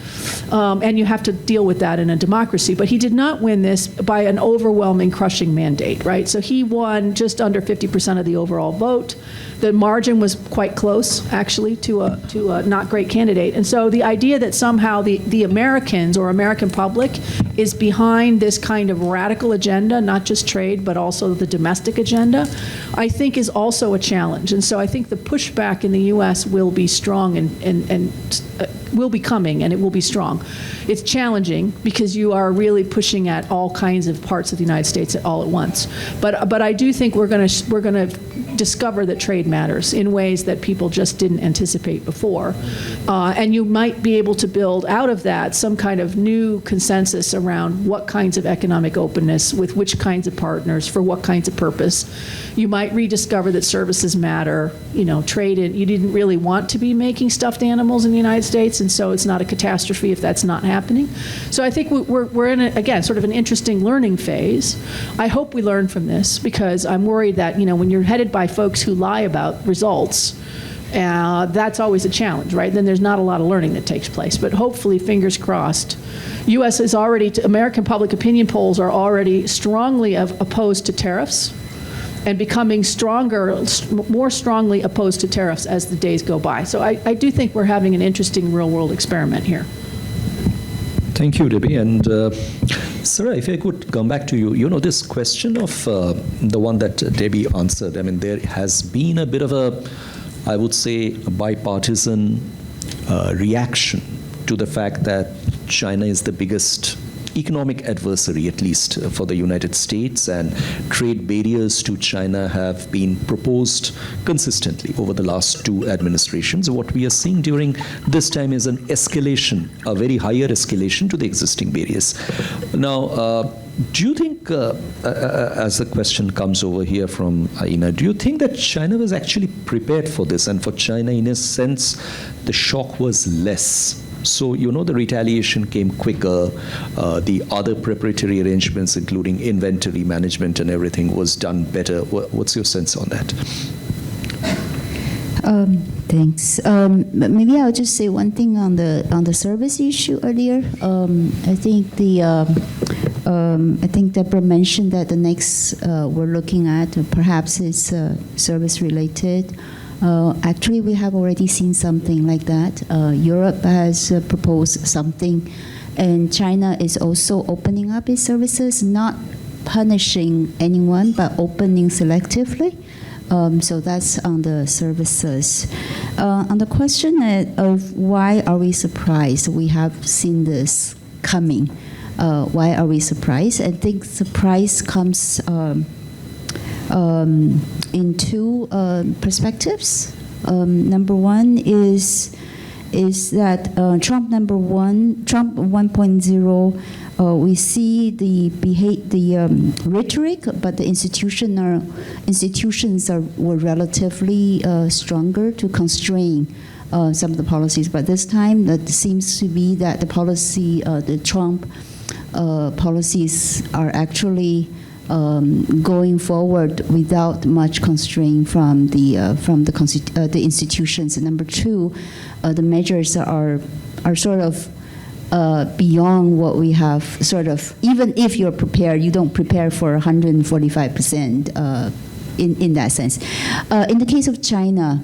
and you have to deal with that in a democracy, but he did not win this by an overwhelming, crushing mandate, right? So he won just under 50% of the overall vote. The margin was quite close, actually, to a not great candidate. And so the idea that somehow the Americans or American public is behind this kind of radical agenda, not just trade, but also the domestic agenda, I think is also a challenge. And so I think the pushback in the U.S. will be strong and will be coming, and it will be strong. It's challenging because you are really pushing at all kinds of parts of the United States all at once. But I do think we're going to discover that trade matters in ways that people just didn't anticipate before. And you might be able to build out of that some kind of new consensus around what kinds of economic openness, with which kinds of partners, for what kinds of purpose. You might rediscover that services matter. Trade, you didn't really want to be making stuffed animals in the United States, and so it's not a catastrophe if that's not happening. So I think we're in, again, sort of an interesting learning phase. I hope we learn from this, because I'm worried that, when you're headed by folks who lie about results, that's always a challenge, right? Then there's not a lot of learning that takes place. But hopefully, fingers crossed, U.S. is already, American public opinion polls are already strongly opposed to tariffs, and becoming more strongly opposed to tariffs as the days go by. So I do think we're having an interesting real-world experiment here. Thank you, Debbie. And Sarah, if I could come back to you, this question of the one that Debbie answered, I mean, there has been a bit of I would say, a bipartisan reaction to the fact that China is the biggest economic adversary, at least for the United States, and trade barriers to China have been proposed consistently over the last two administrations. What we are seeing during this time is an escalation, a very higher escalation to the existing barriers. Now, do you think, as the question comes over here from Aina, do you think that China was actually prepared for this, and for China, in a sense, the shock was less? So, the retaliation came quicker, the other preparatory arrangements, including inventory management and everything, was done better. What's your sense on that? Thanks. Maybe I'll just say one thing on the service issue earlier. I think Deborah mentioned that the next we're looking at perhaps is service related. Actually, we have already seen something like that. Europe has proposed something, and China is also opening up its services, not punishing anyone, but opening selectively. So that's on the services. On the question of why are we surprised, we have seen this coming. Why are we surprised? I think surprise comes in two perspectives. Number one is that Trump 1.0 we see the rhetoric, but the institutions were relatively stronger to constrain some of the policies. But this time, that seems to be that the policy, the Trump policies are actually going forward without much constraint from the institutions. And number two, the measures are sort of beyond what we have sort of, even if you're prepared, you don't prepare for 145% in that sense. In the case of China,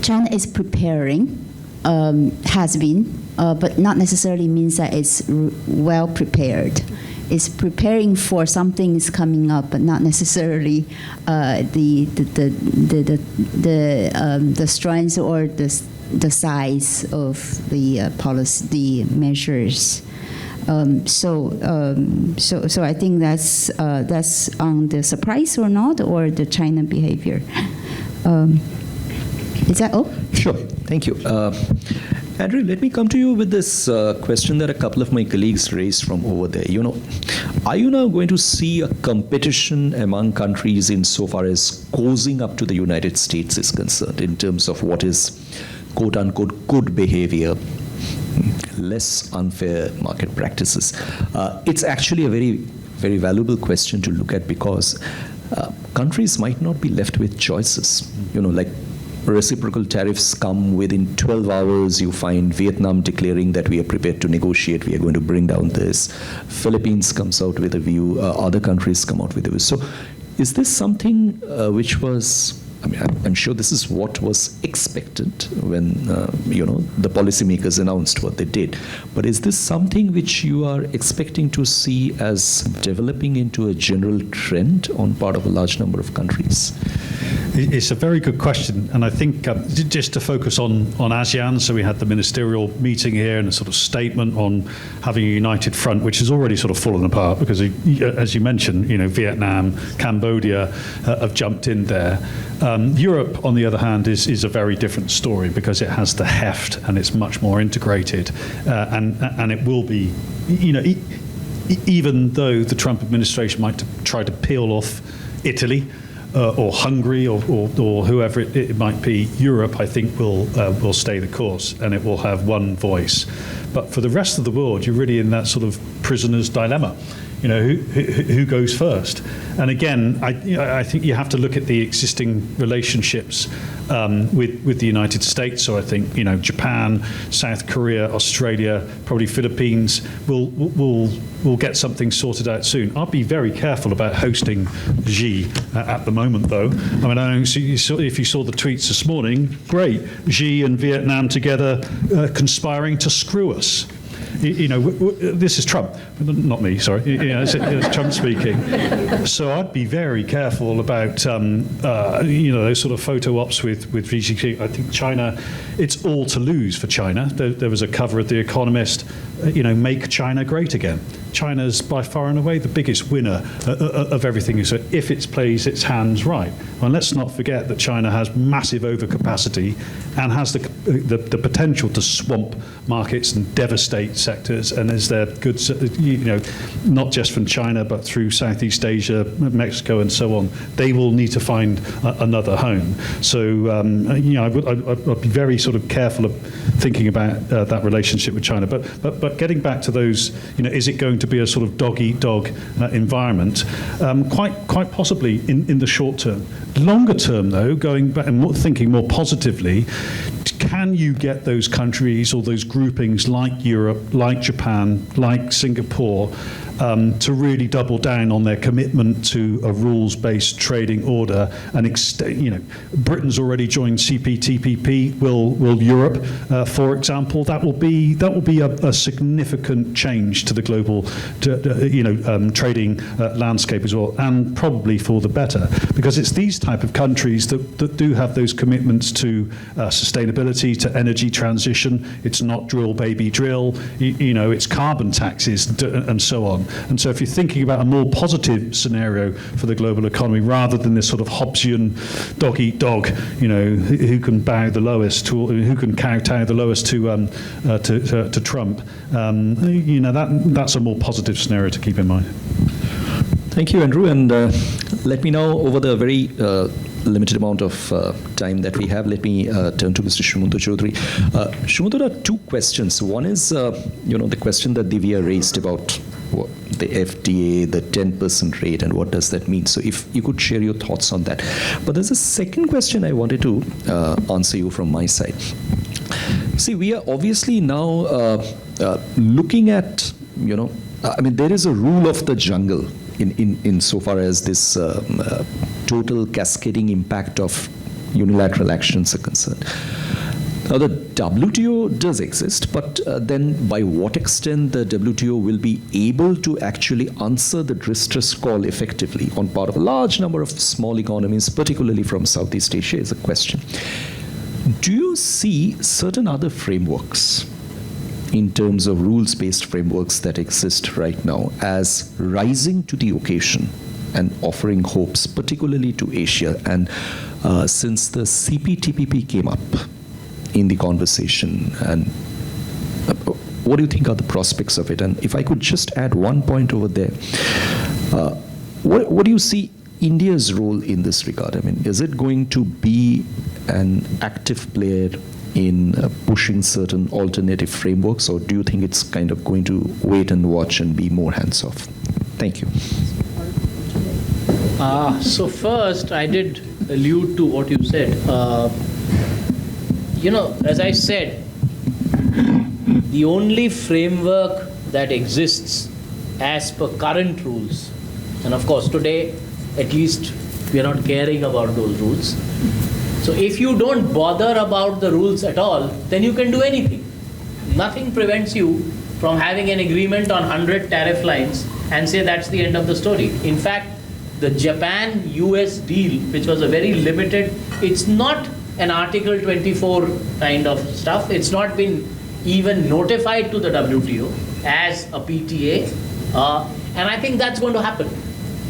China is preparing, has been, but not necessarily means that it's well prepared. It's preparing for something is coming up, but not necessarily the strength or the size of the policy, the measures. So I think that's on the surprise or not, or the China behavior. Is that all? Sure. Thank you. Andrew, let me come to you with this question that a couple of my colleagues raised from over there. Are you now going to see a competition among countries insofar as causing up to the United States is concerned, in terms of what is quote-unquote good behavior, less unfair market practices? It's actually a very, very valuable question to look at, because countries might not be left with choices. Like reciprocal tariffs come within 12 hours. You find Vietnam declaring that we are prepared to negotiate, we are going to bring down this. Philippines comes out with a view, other countries come out with a view. So is this something which was, I'm sure this is what was expected when, the policymakers announced what they did. But is this something which you are expecting to see as developing into a general trend on part of a large number of countries? It's a very good question, and I think just to focus on ASEAN, so we had the ministerial meeting here and a sort of statement on having a united front, which has already sort of fallen apart because, as you mentioned, Vietnam, Cambodia have jumped in there. Europe, on the other hand, is a very different story because it has the heft and it's much more integrated, and it will be, even though the Trump administration might try to peel off Italy, or Hungary, or whoever it might be, Europe, I think, will stay the course, and it will have one voice. But for the rest of the world, you're really in that sort of prisoner's dilemma. Who goes first? And again, I think you have to look at the existing relationships with the United States. So I think Japan, South Korea, Australia, probably Philippines will get something sorted out soon. I'll be very careful about hosting Xi at the moment, though. If you saw the tweets this morning, great. Xi and Vietnam together conspiring to screw us. This is Trump, not me, sorry. It's Trump speaking. So I'd be very careful about, those sort of photo ops with Xi Jinping. I think China, it's all to lose for China. There was a cover of The Economist, make China great again. China's by far and away the biggest winner of everything. So if it plays its hands right. And let's not forget that China has massive overcapacity and has the potential to swamp markets and devastate sectors. And is there goods, not just from China, but through Southeast Asia, Mexico, and so on, they will need to find another home. So, I'd be very sort of careful of thinking about that relationship with China. But getting back to those, is it going to be a sort of dog-eat-dog environment? Quite possibly in the short term. Longer term, though, going back and thinking more positively, can you get those countries or those groupings like Europe, like Japan, like Singapore, to really double down on their commitment to a rules-based trading order? And Britain's already joined CPTPP. Will Europe, for example? That will be a significant change to the global, trading landscape as well, and probably for the better, because it's these type of countries that do have those commitments to sustainability, to energy transition. It's not drill, baby, drill. its carbon taxes and so on. And so if you're thinking about a more positive scenario for the global economy, rather than this sort of Hobbesian dog eat dog, who can bow the lowest, who can kowtow the lowest to Trump, that's a more positive scenario to keep in mind. Thank you, Andrew. And let me now, over the very limited amount of time that we have, let me turn to Mr. Sumanta Chaudhary. Sumanta, there are two questions. One is, the question that Divya raised about the FTA, the 10% rate, and what does that mean? So if you could share your thoughts on that. But there's a second question I wanted to answer you from my side. See, we are obviously now looking at, there is a rule of the jungle in so far as this total cascading impact of unilateral actions are concerned. Now, the WTO does exist, but then by what extent the WTO will be able to actually answer the distress call effectively on part of a large number of small economies, particularly from Southeast Asia, is a question. Do you see certain other frameworks in terms of rules-based frameworks that exist right now as rising to the occasion and offering hopes, particularly to Asia? And since the CPTPP came up in the conversation, and what do you think are the prospects of it? And if I could just add one point over there, what do you see India's role in this regard? Is it going to be an active player in pushing certain alternative frameworks, or do you think it's kind of going to wait and watch and be more hands-off? Thank you. So first, I did allude to what you said. As I said, the only framework that exists as per current rules, and of course today, at least we are not caring about those rules. So if you don't bother about the rules at all, then you can do anything. Nothing prevents you from having an agreement on 100 tariff lines and say that's the end of the story. In fact, the Japan-US deal, which was a very limited, it's not an Article 24 kind of stuff. It's not been even notified to the WTO as a PTA. And I think that's going to happen.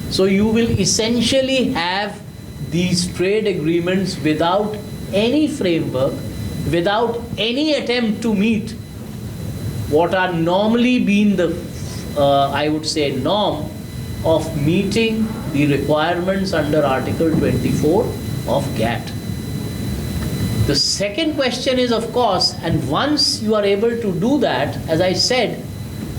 So you will essentially have these trade agreements without any framework, without any attempt to meet what are normally been the, I would say, norm of meeting the requirements under Article 24 of GATT. The second question is, of course, and once you are able to do that, as I said,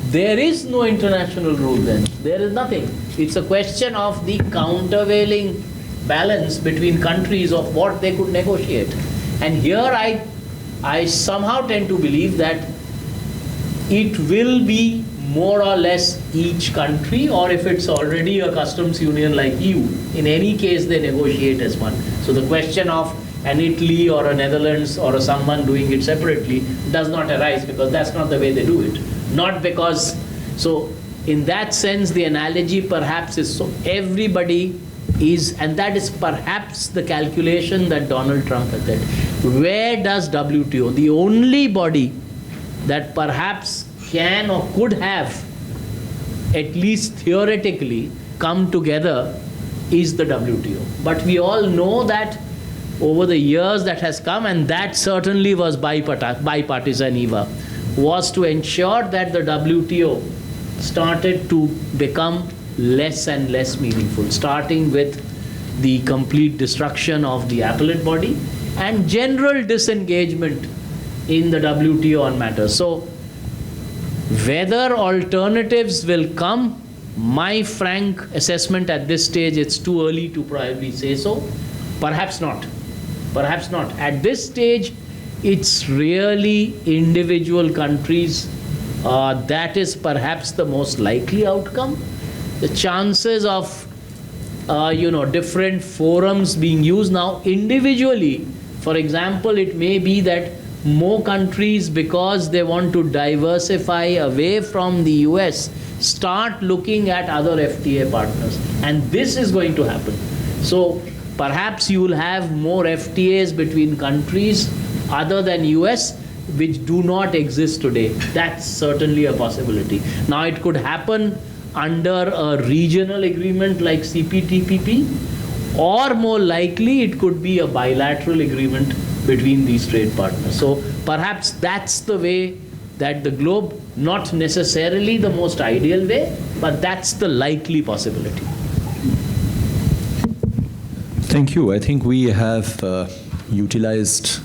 there is no international rule then. There is nothing. It's a question of the countervailing balance between countries of what they could negotiate. And here I somehow tend to believe that it will be more or less each country, or if it's already a customs union like EU, in any case they negotiate as one. So the question of an Italy or a Netherlands or someone doing it separately does not arise, because that's not the way they do it. Not because, so in that sense the analogy perhaps is, so everybody is, and that is perhaps the calculation that Donald Trump has said. Where does WTO, the only body that perhaps can or could have, at least theoretically, come together, is the WTO. But we all know that over the years that has come, and that certainly was bipartisan, Eva, was to ensure that the WTO started to become less and less meaningful, starting with the complete destruction of the appellate body and general disengagement in the WTO on matters. So whether alternatives will come, my frank assessment at this stage, it's too early to probably say so. Perhaps not. Perhaps not. At this stage, it's really individual countries. That is perhaps the most likely outcome. The chances of different forums being used now individually, for example, it may be that more countries, because they want to diversify away from the US, start looking at other FTA partners, and this is going to happen. So perhaps you will have more FTAs between countries other than US, which do not exist today. That's certainly a possibility. Now, it could happen under a regional agreement like CPTPP, or more likely it could be a bilateral agreement between these trade partners. So perhaps that's the way that the globe, not necessarily the most ideal way, but that's the likely possibility. Thank you. I think we have utilized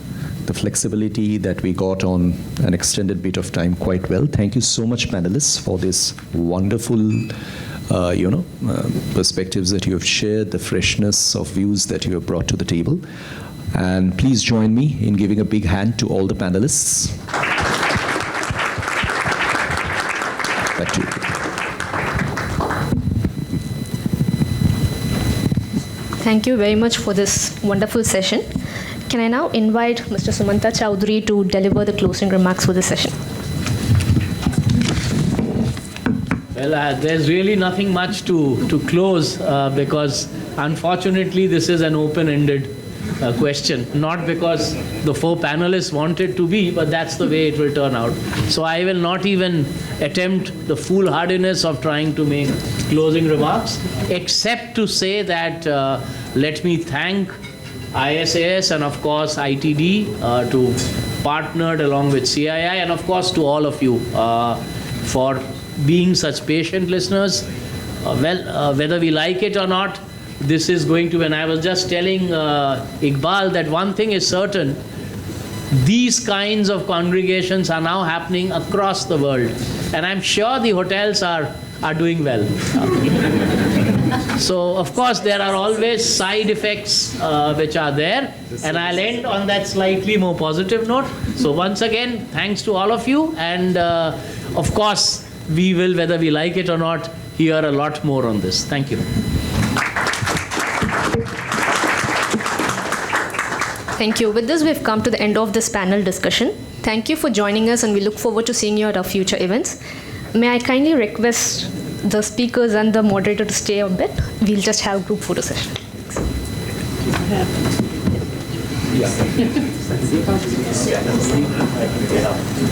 the flexibility that we got on an extended bit of time quite well. Thank you so much, panelists, for this wonderful, perspectives that you have shared, the freshness of views that you have brought to the table. And please join me in giving a big hand to all the panelists. Back to you. Thank you very much for this wonderful session. Can I now invite Mr. Sumanta Chowdhury to deliver the closing remarks for this session? Well, there's really nothing much to close because unfortunately this is an open-ended question, not because the four panelists want it to be, but that's the way it will turn out. So I will not even attempt the foolhardiness of trying to make closing remarks, except to say that let me thank ISAS and of course ITD to partnered along with CII, and of course to all of you for being such patient listeners. Whether we like it or not, this is going to, and I was just telling Iqbal that one thing is certain, these kinds of congregations are now happening across the world, and I'm sure the hotels are doing well. So, of course, there are always side effects which are there, and I'll end on that slightly more positive note. So, once again, thanks to all of you, and of course, we will, whether we like it or not, hear a lot more on this. Thank you. Thank you. With this, we've come to the end of this panel discussion. Thank you for joining us, and we look forward to seeing you at our future events. May I kindly request the speakers and the moderator to stay a bit? We'll just have a group photo session. Thanks.